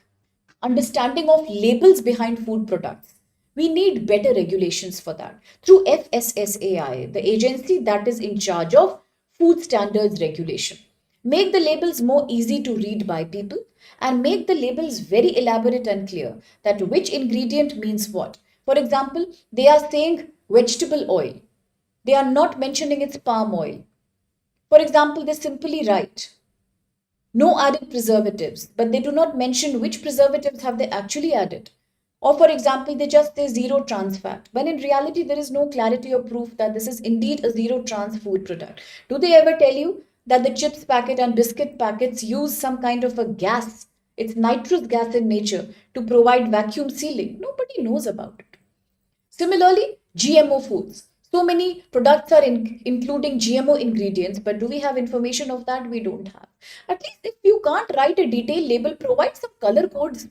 understanding of labels behind food products, we need better regulations for that. Through FSSAI, the agency that is in charge of food standards regulation. Make the labels more easy to read by people and make the labels very elaborate and clear that which ingredient means what. For example, they are saying vegetable oil. They are not mentioning it's palm oil. For example, they simply write no added preservatives, but they do not mention which preservatives have they actually added. Or for example, they just say zero trans fat, when in reality there is no clarity or proof that this is indeed a zero trans food product. Do they ever tell you that the chips packet and biscuit packets use some kind of a gas? It's nitrous gas in nature to provide vacuum sealing. Nobody knows about it. Similarly, GMO foods. So many products are including GMO ingredients, but do we have information of that? We don't have. At least if you can't write a detailed label, provide some color codes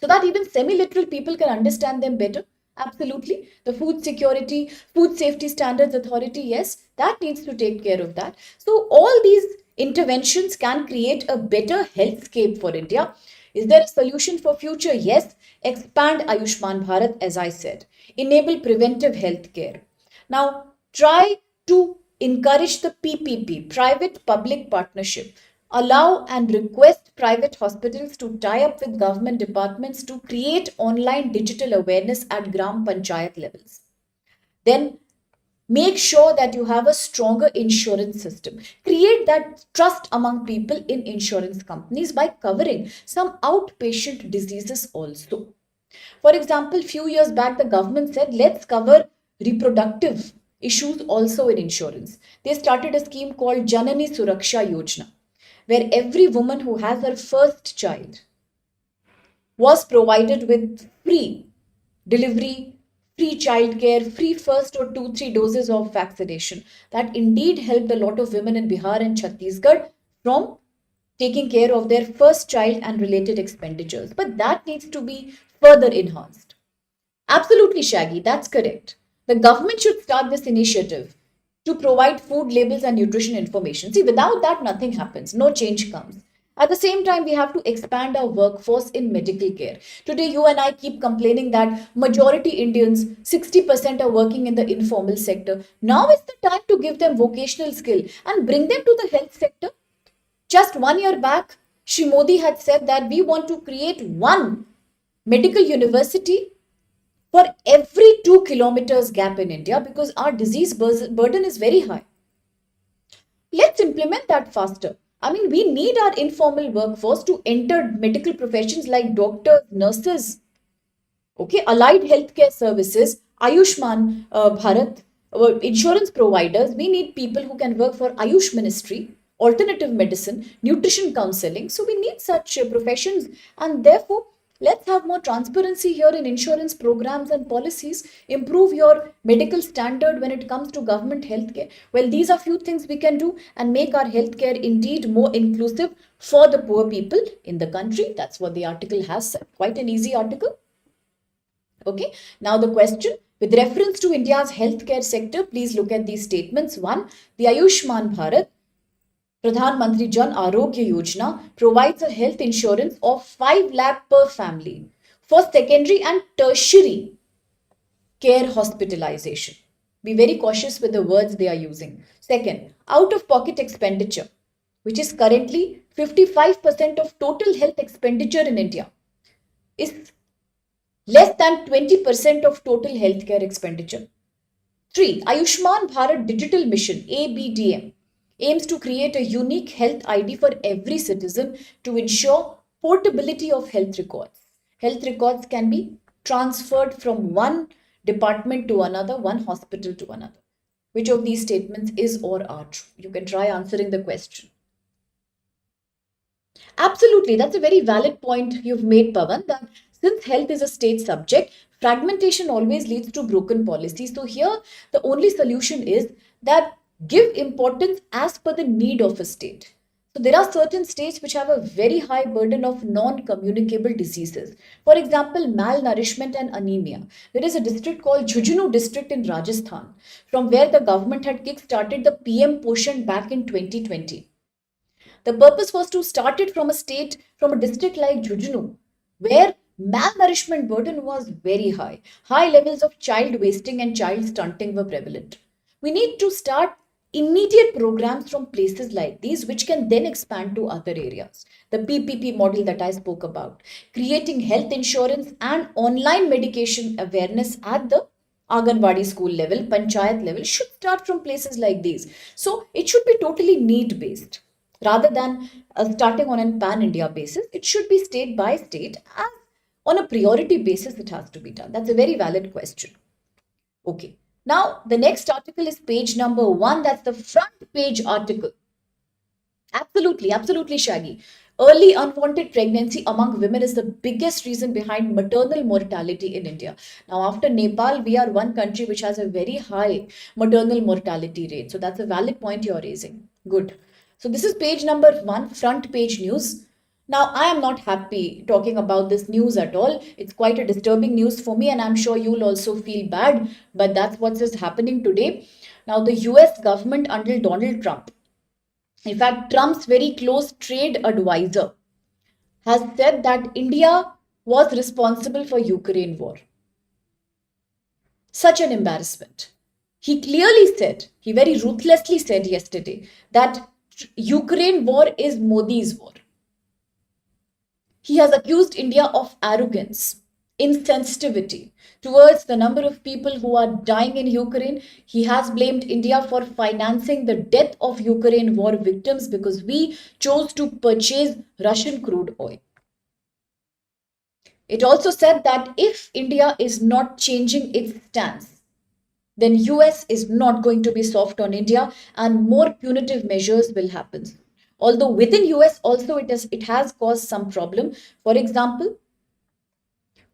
so that even semi-literal people can understand them better. Absolutely. The Food Security, Food Safety Standards Authority, yes, that needs to take care of that. So all these interventions can create a better healthscape for India. Is there a solution for future? Yes. Expand Ayushman Bharat, as I said. Enable preventive health care. Now, try to encourage the PPP, private public partnership. Allow and request private hospitals to tie up with government departments to create online digital awareness at Gram Panchayat levels. Then make sure that you have a stronger insurance system. Create that trust among people in insurance companies by covering some outpatient diseases also. For example, few years back, the government said, let's cover reproductive issues also in insurance. They started a scheme called Janani Suraksha Yojana, where every woman who has her first child was provided with free delivery, free childcare, free first or 2-3 doses of vaccination. That indeed helped a lot of women in Bihar and Chhattisgarh from taking care of their first child and related expenditures. But that needs to be further enhanced. Absolutely, Shaggy, that's correct. The government should start this initiative to provide food labels and nutrition information. See, without that, nothing happens, no change comes. At the same time, we have to expand our workforce in medical care. Today, you and I keep complaining that majority Indians, 60% are working in the informal sector. Now is the time to give them vocational skill and bring them to the health sector. Just 1 year back, Shri Modi had said that we want to create one medical university for every 2 kilometers gap in India because our disease burden is very high. Let's implement that faster. I mean, we need our informal workforce to enter medical professions like doctors, nurses, okay, allied healthcare services, Ayushman Bharat, insurance providers. We need people who can work for Ayush Ministry, alternative medicine, nutrition counseling. So we need such professions, and therefore let's have more transparency here in insurance programs and policies. Improve your medical standard when it comes to government healthcare. Well, these are few things we can do and make our healthcare indeed more inclusive for the poor people in the country. That's what the article has said. Quite an easy article. Okay, now the question with reference to India's healthcare sector, please look at these statements. One, the Ayushman Bharat Pradhan Mantri Jan Arogya Yojana provides a health insurance of 5 lakh per family for secondary and tertiary care hospitalization. Be very cautious with the words they are using. Second, out of pocket expenditure, which is currently 55% of total health expenditure in India, is less than 20% of total healthcare expenditure. 3. Ayushman Bharat Digital Mission ABDM aims to create a unique health ID for every citizen to ensure portability of health records. Health records can be transferred from one department to another, one hospital to another. Which of these statements is or are true? You can try answering the question. Absolutely, that's a very valid point you've made, Pavan, that since health is a state subject, fragmentation always leads to broken policy. So here, the only solution is that give importance as per the need of a state. So there are certain states which have a very high burden of non-communicable diseases. For example, malnourishment and anemia. There is a district called Jhunjhunu district in Rajasthan, from where the government had kick-started the PM Poshan back in 2020. The purpose was to start it from a district like Jhunjhunu, where malnourishment burden was very high. High levels of child wasting and child stunting were prevalent. We need to start immediate programs from places like these, which can then expand to other areas. The PPP model that I spoke about, creating health insurance and online medication awareness at the Anganwadi school level, panchayat level, should start from places like these. So it should be totally need based rather than starting on a pan India basis. It should be state by state, as on a priority basis it has to be done. That's a very valid question. Okay. Now, the next article is page number 1. That's the front page article. Absolutely, absolutely, Shaggy. Early unwanted pregnancy among women is the biggest reason behind maternal mortality in India. Now, after Nepal, we are one country which has a very high maternal mortality rate. So that's a valid point you're raising. Good. So this is page number 1, front page news. Now, I am not happy talking about this news at all. It's quite a disturbing news for me, and I'm sure you'll also feel bad, but that's what is happening today. Now, the US government under Donald Trump, in fact, Trump's very close trade advisor, has said that India was responsible for Ukraine war. Such an embarrassment. He clearly said, he very ruthlessly said yesterday that Ukraine war is Modi's war. He has accused India of arrogance, insensitivity towards the number of people who are dying in Ukraine. He has blamed India for financing the death of Ukraine war victims because we chose to purchase Russian crude oil. It also said that if India is not changing its stance, then US is not going to be soft on India and more punitive measures will happen. Although within US also it has caused some problem. For example,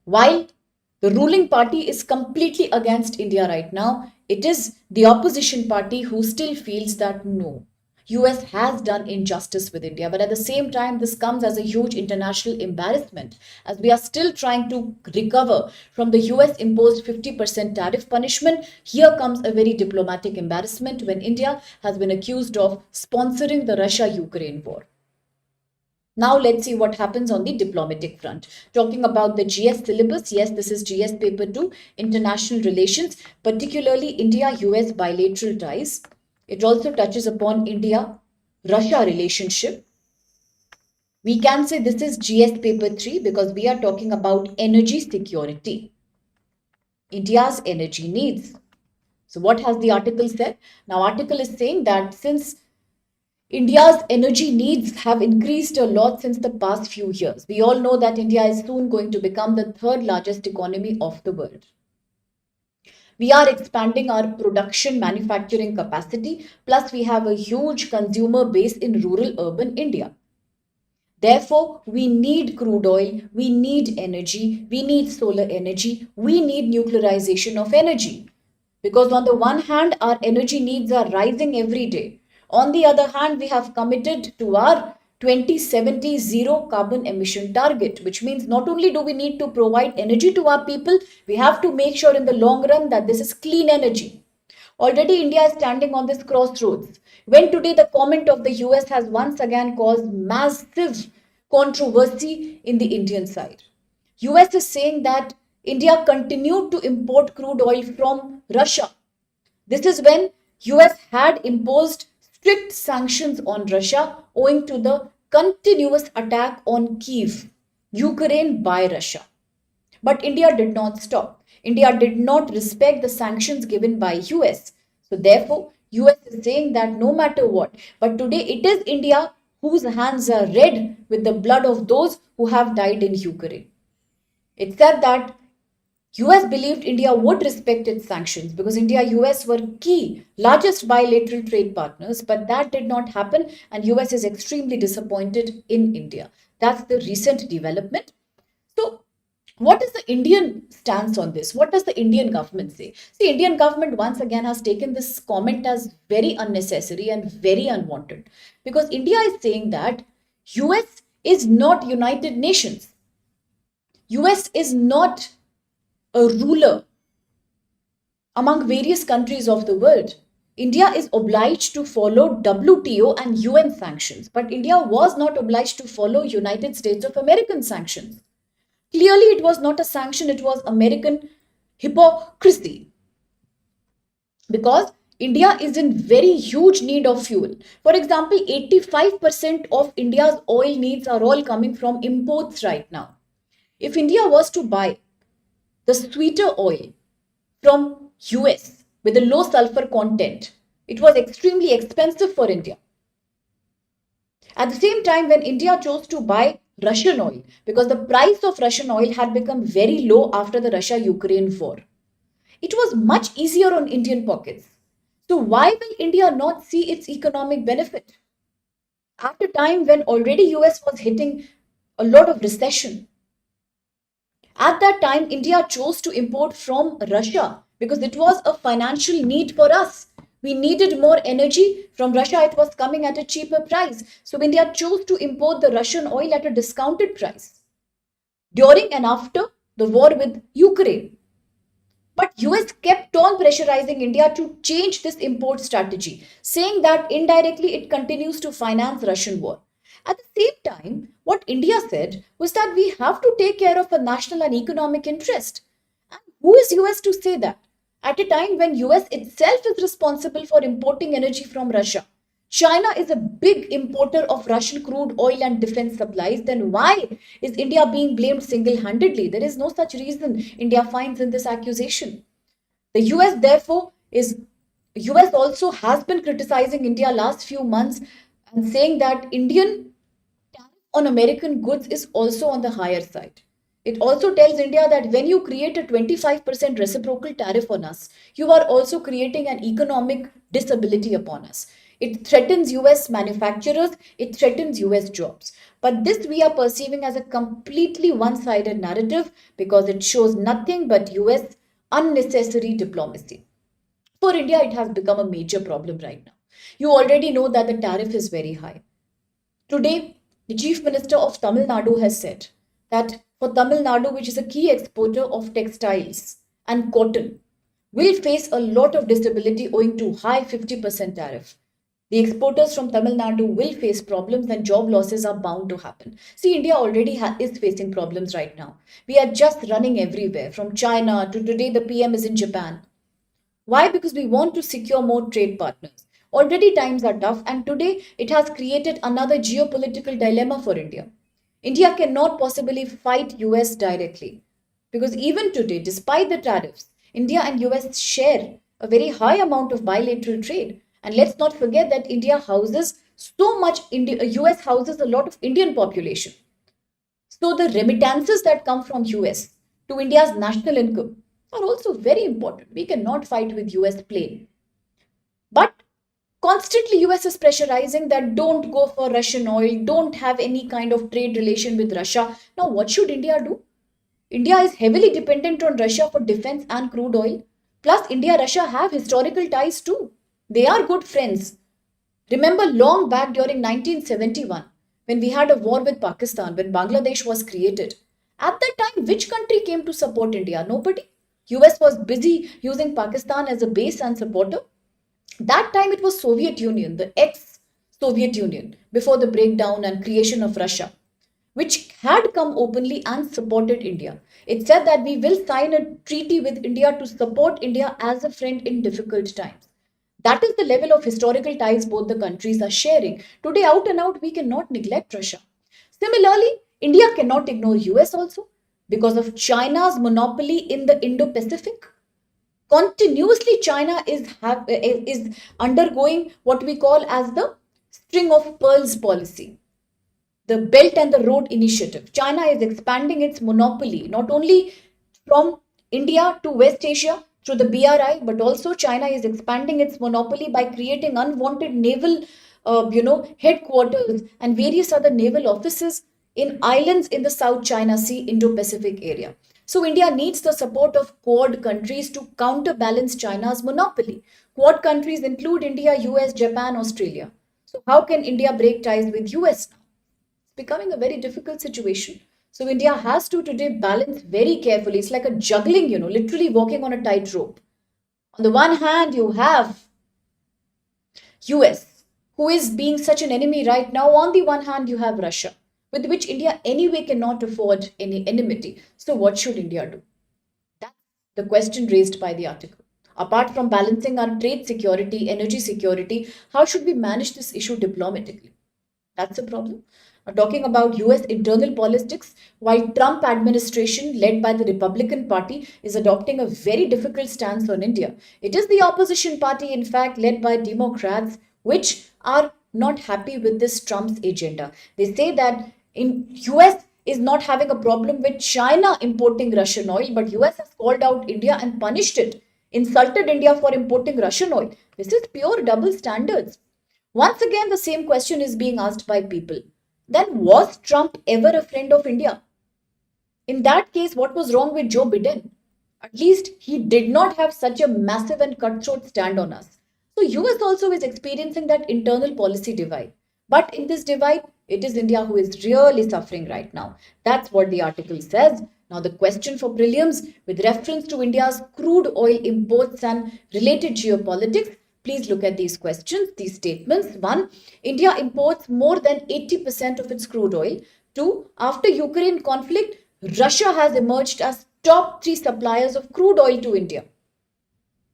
while the ruling party is completely against India right now, it is the opposition party who still feels that no, US has done injustice with India. But at the same time, this comes as a huge international embarrassment as we are still trying to recover from the US imposed 50% tariff punishment. Here comes a very diplomatic embarrassment when India has been accused of sponsoring the Russia-Ukraine war. Now let's see what happens on the diplomatic front. Talking about the GS syllabus, yes, this is GS paper 2, international relations, particularly India-US bilateral ties. It also touches upon India-Russia relationship. We can say this is GS paper 3 because we are talking about energy security, India's energy needs. So what has the article said? Now article is saying that since India's energy needs have increased a lot since the past few years. We all know that India is soon going to become the third largest economy of the world. We are expanding our production manufacturing capacity, plus we have a huge consumer base in rural urban India. Therefore, we need crude oil, we need energy, we need solar energy, we need nuclearization of energy. Because on the one hand, our energy needs are rising every day. On the other hand, we have committed to our 2070 zero carbon emission target, which means not only do we need to provide energy to our people, we have to make sure in the long run that this is clean energy. Already India is standing on this crossroads. When today the comment of the US has once again caused massive controversy in the Indian side. US is saying that India continued to import crude oil from Russia. This is when US had imposed strict sanctions on Russia owing to the continuous attack on Kyiv, Ukraine by Russia. But India did not stop. India did not respect the sanctions given by US. So therefore, US is saying that no matter what, but today it is India whose hands are red with the blood of those who have died in Ukraine. It said that US believed India would respect its sanctions because India-US were key, largest bilateral trade partners, but that did not happen and US is extremely disappointed in India. That's the recent development. So What is the Indian stance on this? What does the Indian government say? See, Indian government once again has taken this comment as very unnecessary and very unwanted, because India is saying that US is not United Nations. US is not a ruler among various countries of the world. India is obliged to follow WTO and UN sanctions, but India was not obliged to follow United States of American sanctions. Clearly, it was not a sanction, it was American hypocrisy, because India is in very huge need of fuel. For example, 85% of India's oil needs are all coming from imports right now. If India was to buy the sweeter oil from US with a low sulfur content, it was extremely expensive for India. At the same time, when India chose to buy Russian oil, because the price of Russian oil had become very low after the Russia-Ukraine war, it was much easier on Indian pockets. So why will India not see its economic benefit? At a time when already US was hitting a lot of recession, at that time, India chose to import from Russia because it was a financial need for us. We needed more energy from Russia. It was coming at a cheaper price. So India chose to import the Russian oil at a discounted price during and after the war with Ukraine. But US kept on pressurizing India to change this import strategy, saying that indirectly it continues to finance Russian war. At the same time, what India said was that we have to take care of a national and economic interest. And who is US to say that? At a time when US itself is responsible for importing energy from Russia. China is a big importer of Russian crude oil and defense supplies. Then why is India being blamed single-handedly? There is no such reason India finds in this accusation. The US therefore is US also has been criticizing India last few months and saying that Indian tariff on American goods is also on the higher side. It also tells India that when you create a 25% reciprocal tariff on us, you are also creating an economic disability upon us. It threatens US manufacturers, it threatens US jobs. But this we are perceiving as a completely one sided narrative because it shows nothing but US unnecessary diplomacy. For India, it has become a major problem right now. You already know that the tariff is very high. Today, the Chief Minister of Tamil Nadu has said that for Tamil Nadu, which is a key exporter of textiles and cotton, will face a lot of disability owing to high 50% tariff. The exporters from Tamil Nadu will face problems and job losses are bound to happen. See, India already is facing problems right now. We are just running everywhere, from China to today the PM is in Japan. Why? Because we want to secure more trade partners. Already times are tough, and today it has created another geopolitical dilemma for India. India cannot possibly fight US directly because even today, despite the tariffs, India and US share a very high amount of bilateral trade. And let's not forget that India houses so much, US houses a lot of Indian population. So the remittances that come from US to India's national income are also very important. We cannot fight with US plain. But constantly US is pressurizing that don't go for Russian oil, don't have any kind of trade relation with Russia. Now what should India do? India is heavily dependent on Russia for defense and crude oil. Plus India Russia have historical ties too. They are good friends. Remember long back during 1971 when we had a war with Pakistan, when Bangladesh was created. At that time, which country came to support India? Nobody. US was busy using Pakistan as a base and supporter. That time it was Soviet Union, the ex-Soviet Union, before the breakdown and creation of Russia, which had come openly and supported India. It said that we will sign a treaty with India to support India as a friend in difficult times. That is the level of historical ties both the countries are sharing. Today, out and out, we cannot neglect Russia. Similarly, India cannot ignore US also because of China's monopoly in the Indo-Pacific. Continuously, China is undergoing what we call as the string of pearls policy, the Belt and the Road Initiative. China is expanding its monopoly not only from India to West Asia through the BRI, but also China is expanding its monopoly by creating unwanted naval, headquarters and various other naval offices in islands in the South China Sea, Indo-Pacific area. So India needs the support of Quad countries to counterbalance China's monopoly. Quad countries include India, US, Japan, Australia. So how can India break ties with US now? It's becoming a very difficult situation. So India has to today balance very carefully. It's like a juggling, literally walking on a tightrope. On the one hand, you have US, who is being such an enemy right now. On the one hand, you have Russia, with which India anyway cannot afford any enmity. So, what should India do? That's the question raised by the article. Apart from balancing our trade security, energy security, how should we manage this issue diplomatically? That's a problem. Now, talking about US internal politics, while Trump administration led by the Republican Party is adopting a very difficult stance on India. It is the opposition party, in fact, led by Democrats, which are not happy with this Trump's agenda. They say that in US is not having a problem with China importing Russian oil, but US has called out India and punished it, insulted India for importing Russian oil. This is pure double standards. Once again, the same question is being asked by people. Then, was Trump ever a friend of India? In that case, what was wrong with Joe Biden? At least he did not have such a massive and cutthroat stand on us. So, US also is experiencing that internal policy divide. But in this divide, it is India who is really suffering right now. That's what the article says. Now, the question for prelims with reference to India's crude oil imports and related geopolitics. Please look at these questions, these statements. 1. India imports more than 80% of its crude oil. 2. After Ukraine conflict, Russia has emerged as top 3 suppliers of crude oil to India.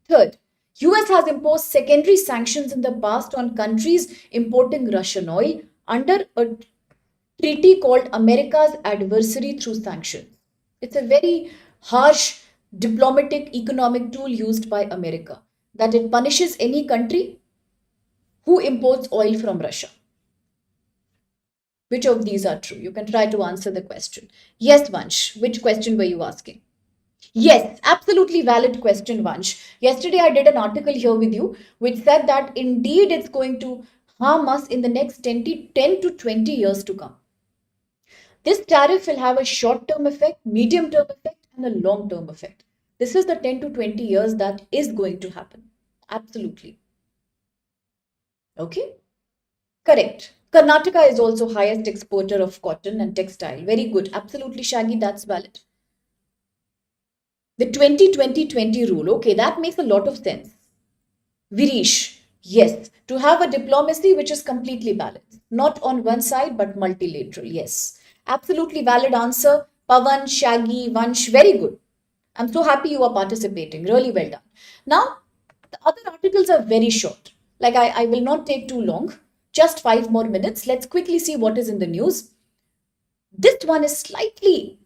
Third, US has imposed secondary sanctions in the past on countries importing Russian oil under a treaty called America's Adversary Through Sanctions. It's a very harsh diplomatic economic tool used by America, that it punishes any country who imports oil from Russia. Which of these are true? You can try to answer the question. Yes, Vansh, which question were you asking? Yes, absolutely valid question, Vansh. Yesterday I did an article here with you which said that indeed it's going to harm us in the next 10 to 20 years to come. This tariff will have a short-term effect, medium-term effect, and a long-term effect. This is the 10 to 20 years that is going to happen. Absolutely. Okay? Correct. Karnataka is also highest exporter of cotton and textile. Very good. Absolutely, Shaggy, that's valid. The 20-20-20 rule. Okay, that makes a lot of sense. Virish, yes, to have a diplomacy which is completely balanced, not on one side but multilateral. Yes, absolutely valid answer. Pavan, Shaggy, Vansh, very good. I'm so happy you are participating. Really well done. Now, the other articles are very short. Like I will not take too long. Just 5 more minutes. Let's quickly see what is in the news. This one is slightly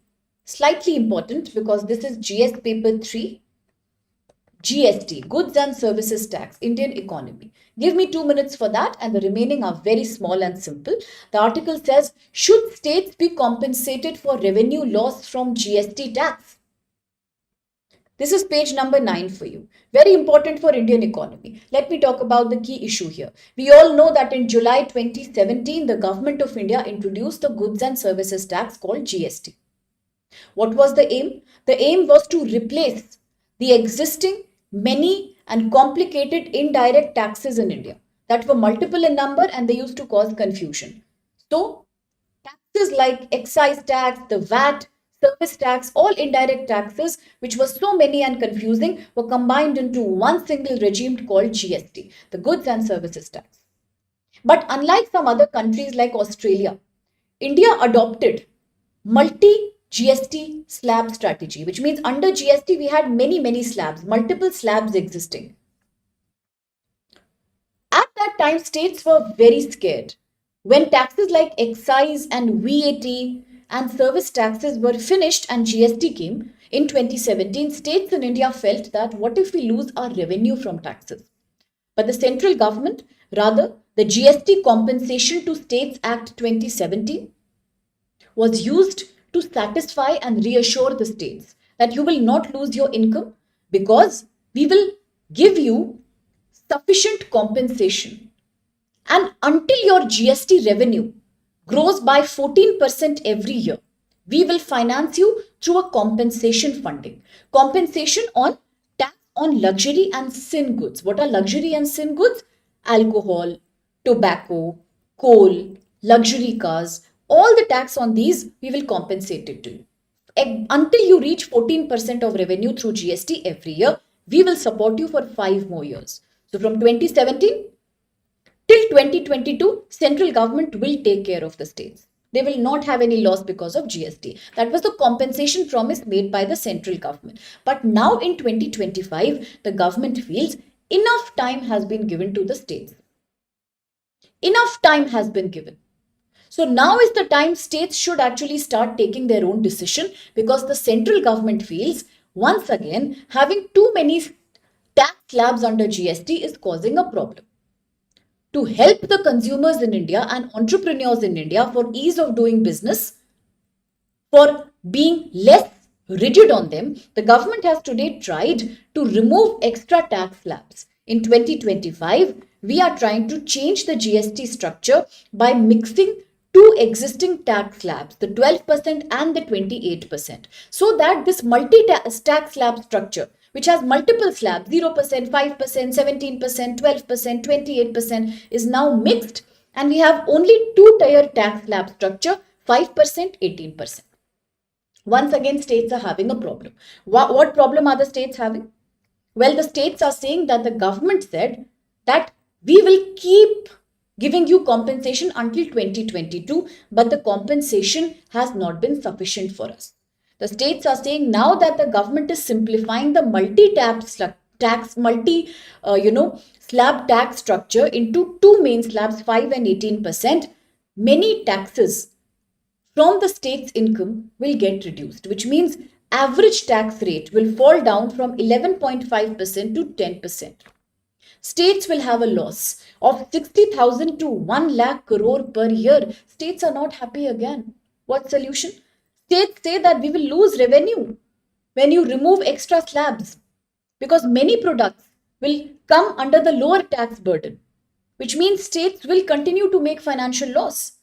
important because this is GS paper 3. GST, Goods and Services Tax, Indian Economy. Give me 2 minutes for that, and the remaining are very small and simple. The article says, should states be compensated for revenue loss from GST tax? This is page number 9 for you. Very important for Indian economy. Let me talk about the key issue here. We all know that in July 2017, the government of India introduced the Goods and Services Tax called GST. What was the aim? The aim was to replace the existing many and complicated indirect taxes in India that were multiple in number and they used to cause confusion. So, taxes like excise tax, the VAT, service tax, all indirect taxes, which were so many and confusing, were combined into one single regime called GST, the Goods and Services Tax. But unlike some other countries like Australia, India adopted multi GST slab strategy, which means under GST we had many slabs, multiple slabs existing. At that time, states were very scared. When taxes like excise and VAT and service taxes were finished and GST came in 2017, states in India felt that what if we lose our revenue from taxes? But the central government, rather the GST Compensation to States Act 2017, was used to satisfy and reassure the states that you will not lose your income because we will give you sufficient compensation. And until your GST revenue grows by 14% every year, we will finance you through a compensation funding. Compensation on tax on luxury and sin goods. What are luxury and sin goods? Alcohol, tobacco, coal, luxury cars. All the tax on these, we will compensate it to you. Until you reach 14% of revenue through GST every year, we will support you for 5 more years. So from 2017 till 2022, central government will take care of the states. They will not have any loss because of GST. That was the compensation promise made by the central government. But now in 2025, the government feels enough time has been given to the states. Enough time has been given. So now is the time states should actually start taking their own decision, because the central government feels once again having too many tax slabs under GST is causing a problem. To help the consumers in India and entrepreneurs in India for ease of doing business, for being less rigid on them, the government has today tried to remove extra tax slabs. In 2025, we are trying to change the GST structure by mixing two existing tax slabs, the 12% and the 28%, so that this multi-tax slab structure, which has multiple slabs, 0%, 5%, 17%, 12%, 28%, is now mixed, and we have only two-tier tax slab structure, 5%, 18%. Once again, states are having a problem. What problem are the states having? Well, the states are saying that the government said that we will keep giving you compensation until 2022, but the compensation has not been sufficient for us. The states are saying now that the government is simplifying the slab tax structure into two main slabs, 5 and 18%. Many taxes from the state's income will get reduced, which means average tax rate will fall down from 11.5% to 10%. States will have a loss of 60,000 to 1 lakh crore per year. States are not happy again. What solution? States say that we will lose revenue when you remove extra slabs, because many products will come under the lower tax burden, which means states will continue to make financial loss.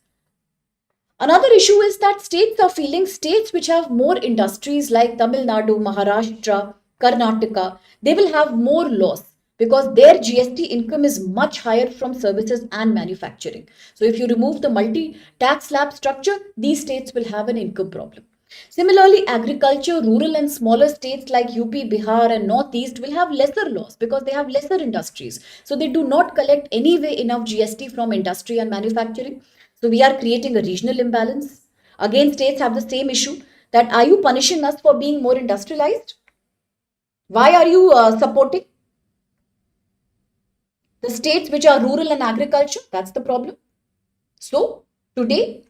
Another issue is that states which have more industries like Tamil Nadu, Maharashtra, Karnataka, they will have more loss because their GST income is much higher from services and manufacturing. So if you remove the multi-tax slab structure, these states will have an income problem. Similarly, agriculture, rural and smaller states like UP, Bihar and Northeast will have lesser loss because they have lesser industries. So they do not collect anyway enough GST from industry and manufacturing. So we are creating a regional imbalance. Again, states have the same issue, that are you punishing us for being more industrialized? Why are you supporting the states which are rural and agriculture? That's the problem. So today,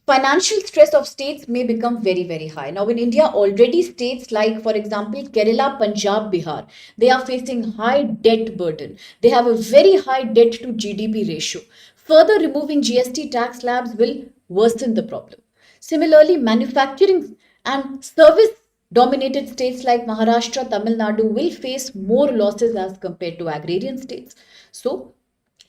financial stress of states may become very, very high. Now in India, already states like, for example, Kerala, Punjab, Bihar, they are facing high debt burden. They have a very high debt to GDP ratio. Further removing GST tax slabs will worsen the problem. Similarly, manufacturing and service dominated states like Maharashtra, Tamil Nadu will face more losses as compared to agrarian states. So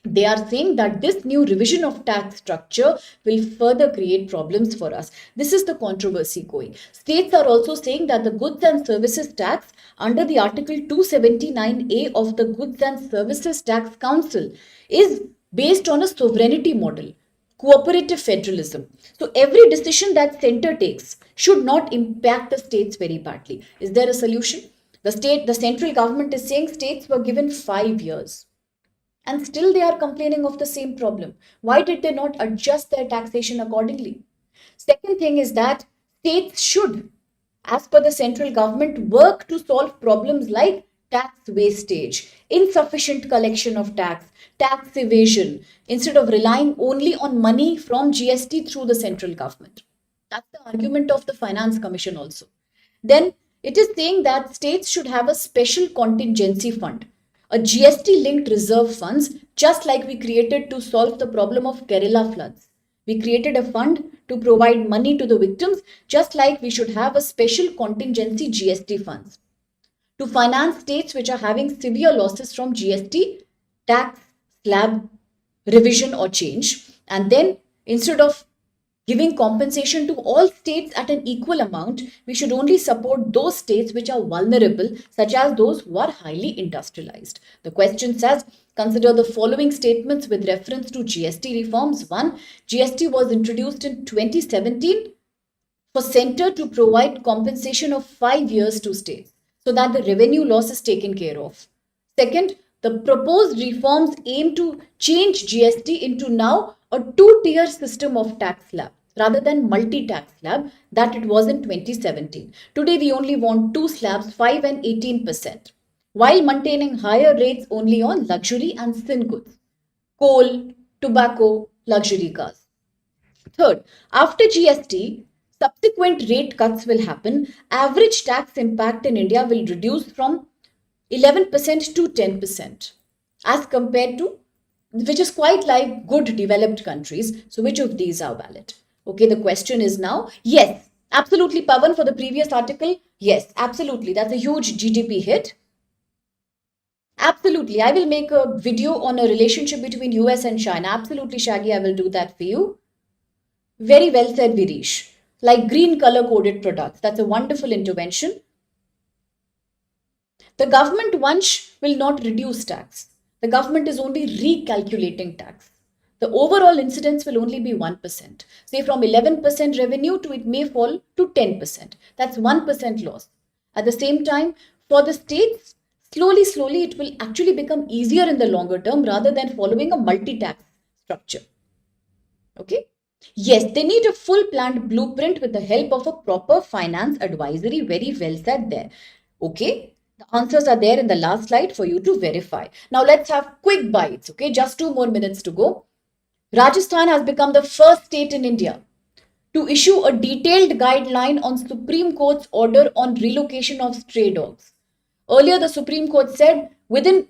they are saying that this new revision of tax structure will further create problems for us. This is the controversy going. States are also saying that the goods and services tax under the Article 279A of the Goods and Services Tax Council is based on a sovereignty model, cooperative federalism. So every decision that center takes should not impact the states very badly. Is there a solution? The central government is saying states were given 5 years. And still they are complaining of the same problem. Why did they not adjust their taxation accordingly? Second thing is that states should, as per the central government, work to solve problems like tax wastage, insufficient collection of tax, tax evasion, instead of relying only on money from GST through the central government. That's the argument of the Finance Commission also. Then it is saying that states should have a special contingency fund, a GST linked reserve funds, just like we created to solve the problem of Kerala floods. We created a fund to provide money to the victims, just like we should have a special contingency GST funds to finance states which are having severe losses from GST tax slab revision or change. And then instead of Giving compensation to all states at an equal amount, we should only support those states which are vulnerable, such as those who are highly industrialized. The question says, consider the following statements with reference to GST reforms. 1. GST was introduced in 2017 for center to provide compensation of 5 years to states so that the revenue loss is taken care of. Second, the proposed reforms aim to change GST into now a two-tier system of tax slab rather than multi-tax slab that it was in 2017. Today we only want two slabs, 5 and 18%, while maintaining higher rates only on luxury and thin goods, coal, tobacco, luxury cars. Third, after GST, subsequent rate cuts will happen. Average tax impact in India will reduce from 11% to 10% as compared to, which is quite like good developed countries. So which of these are valid? Okay, the question is now, yes, absolutely, Pavan, for the previous article. Yes, absolutely. That's a huge GDP hit. Absolutely. I will make a video on a relationship between US and China. Absolutely, Shaggy, I will do that for you. Very well said, Virish. Like green color coded products. That's a wonderful intervention. The government once will not reduce tax. The government is only recalculating tax. The overall incidence will only be 1%. Say from 11% revenue to it may fall to 10%. That's 1% loss. At the same time, for the states, slowly it will actually become easier in the longer term rather than following a multi-tax structure. Okay. Yes, they need a full planned blueprint with the help of a proper finance advisory. Very well said there. Okay. The answers are there in the last slide for you to verify. Now let's have quick bites. Okay. Just 2 more minutes to go. Rajasthan has become the first state in India to issue a detailed guideline on Supreme Court's order on relocation of stray dogs. Earlier, the Supreme Court said within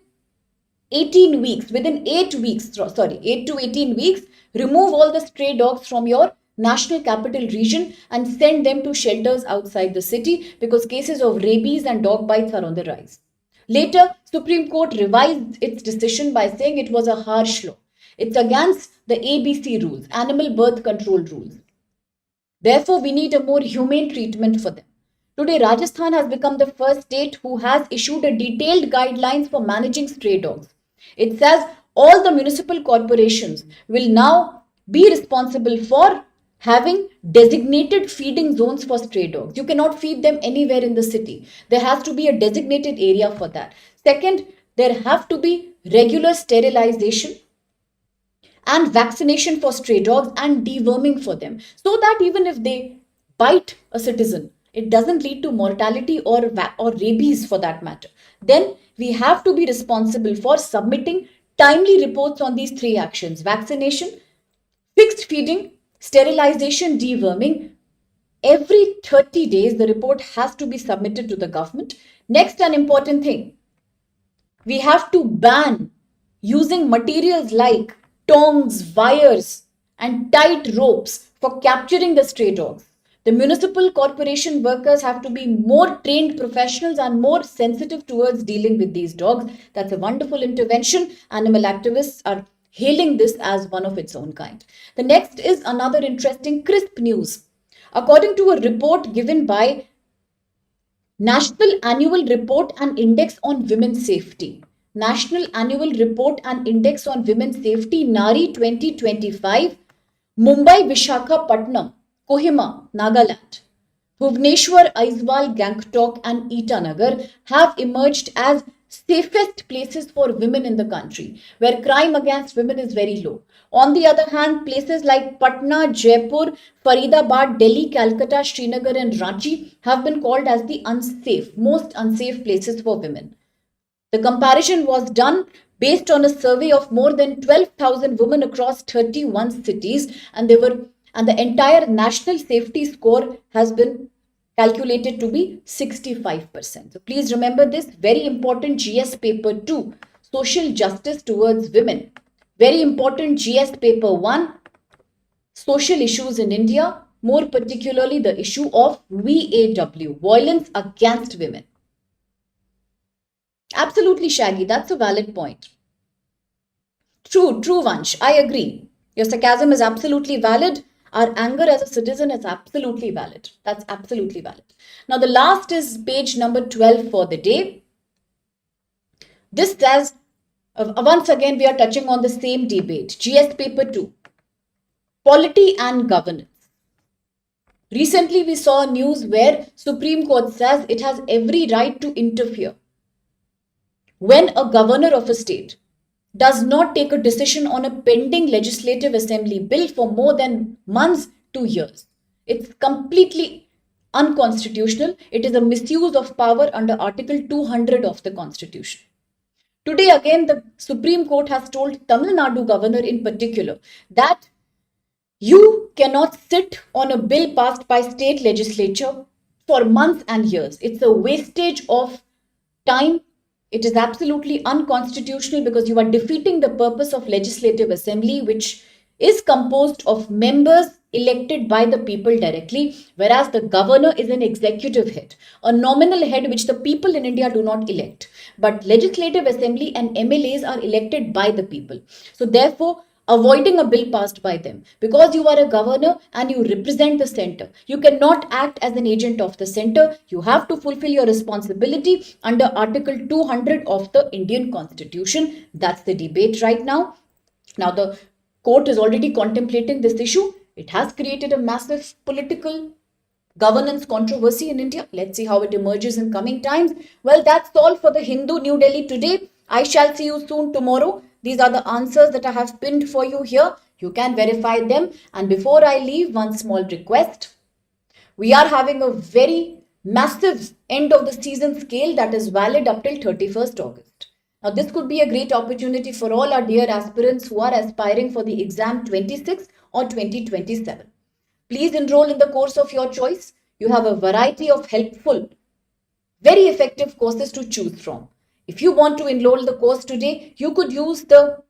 18 weeks, within 8 weeks, 8 to 18 weeks, remove all the stray dogs from your national capital region and send them to shelters outside the city because cases of rabies and dog bites are on the rise. Later, Supreme Court revised its decision by saying it was a harsh law. It's against the ABC rules, animal birth control rules. Therefore, we need a more humane treatment for them. Today, Rajasthan has become the first state who has issued a detailed guidelines for managing stray dogs. It says all the municipal corporations will now be responsible for having designated feeding zones for stray dogs. You cannot feed them anywhere in the city. There has to be a designated area for that. Second, there have to be regular sterilization and vaccination for stray dogs and deworming for them so that even if they bite a citizen, it doesn't lead to mortality or rabies for that matter. Then we have to be responsible for submitting timely reports on these three actions: vaccination, fixed feeding, sterilization, deworming. Every 30 days, the report has to be submitted to the government. Next, an important thing, we have to ban using materials like tongs, wires, and tight ropes for capturing the stray dogs. The municipal corporation workers have to be more trained professionals and more sensitive towards dealing with these dogs. That's a wonderful intervention. Animal activists are hailing this as one of its own kind. The next is another interesting crisp news. According to a report given by National Annual Report and Index on Women's Safety. National Annual Report and Index on Women's Safety, NARI 2025, Mumbai, Visakhapatnam, Kohima, Nagaland, Bhubaneswar, Aizawl, Gangtok and Itanagar have emerged as safest places for women in the country, where crime against women is very low. On the other hand, places like Patna, Jaipur, Faridabad, Delhi, Calcutta, Srinagar and Ranchi have been called as the most unsafe places for women. The comparison was done based on a survey of more than 12,000 women across 31 cities, and the entire national safety score has been calculated to be 65%. So please remember this very important GS paper 2, social justice towards women. Very important GS paper 1, social issues in India, more particularly the issue of VAW, violence against women. Absolutely, Shaggy, that's a valid point. True, Vansh, I agree. Your sarcasm is absolutely valid. Our anger as a citizen is absolutely valid. That's absolutely valid. Now, the last is page number 12 for the day. This says, once again, we are touching on the same debate. GS paper 2, polity and governance. Recently, we saw news where Supreme Court says it has every right to interfere when a governor of a state does not take a decision on a pending legislative assembly bill for more than months to years. It's completely unconstitutional. It is a misuse of power under Article 200 of the Constitution. Today, again, the Supreme Court has told Tamil Nadu governor in particular that you cannot sit on a bill passed by state legislature for months and years. It's a wastage of time. It is absolutely unconstitutional because you are defeating the purpose of legislative assembly, which is composed of members elected by the people directly, whereas the governor is an executive head, a nominal head which the people in India do not elect. But legislative assembly and MLAs are elected by the people. So therefore, avoiding a bill passed by them, because you are a governor and you represent the center, you cannot act as an agent of the center. You have to fulfill your responsibility under Article 200 of the Indian Constitution. That's the debate right now. Now the court is already contemplating this issue. It has created a massive political governance controversy in India. Let's see how it emerges in coming times. Well, that's all for the Hindu New Delhi today. I shall see you soon tomorrow. These are the answers that I have pinned for you here. You can verify them. And before I leave, one small request. We are having a very massive end of the season scale that is valid up till 31st August. Now, this could be a great opportunity for all our dear aspirants who are aspiring for the exam 26 or 2027. Please enroll in the course of your choice. You have a variety of helpful, very effective courses to choose from. If you want to enroll the course today, you could use the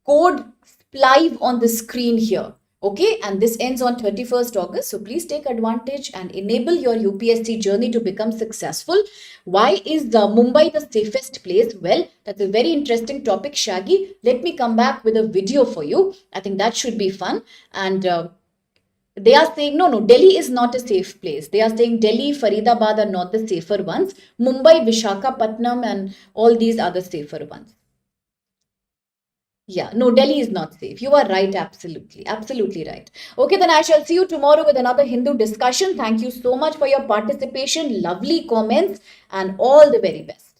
code SPLIVE on the screen here. Okay, and this ends on 31st August. So please take advantage and enable your UPSC journey to become successful. Why is Mumbai the safest place? Well, that's a very interesting topic, Shaggy. Let me come back with a video for you. I think that should be fun. And they are saying, no, Delhi is not a safe place. They are saying Delhi, Faridabad are not the safer ones. Mumbai, Visakhapatnam and all these are the safer ones. Yeah, no, Delhi is not safe. You are right, absolutely. Absolutely right. Okay, then I shall see you tomorrow with another Hindu discussion. Thank you so much for your participation, lovely comments, and all the very best.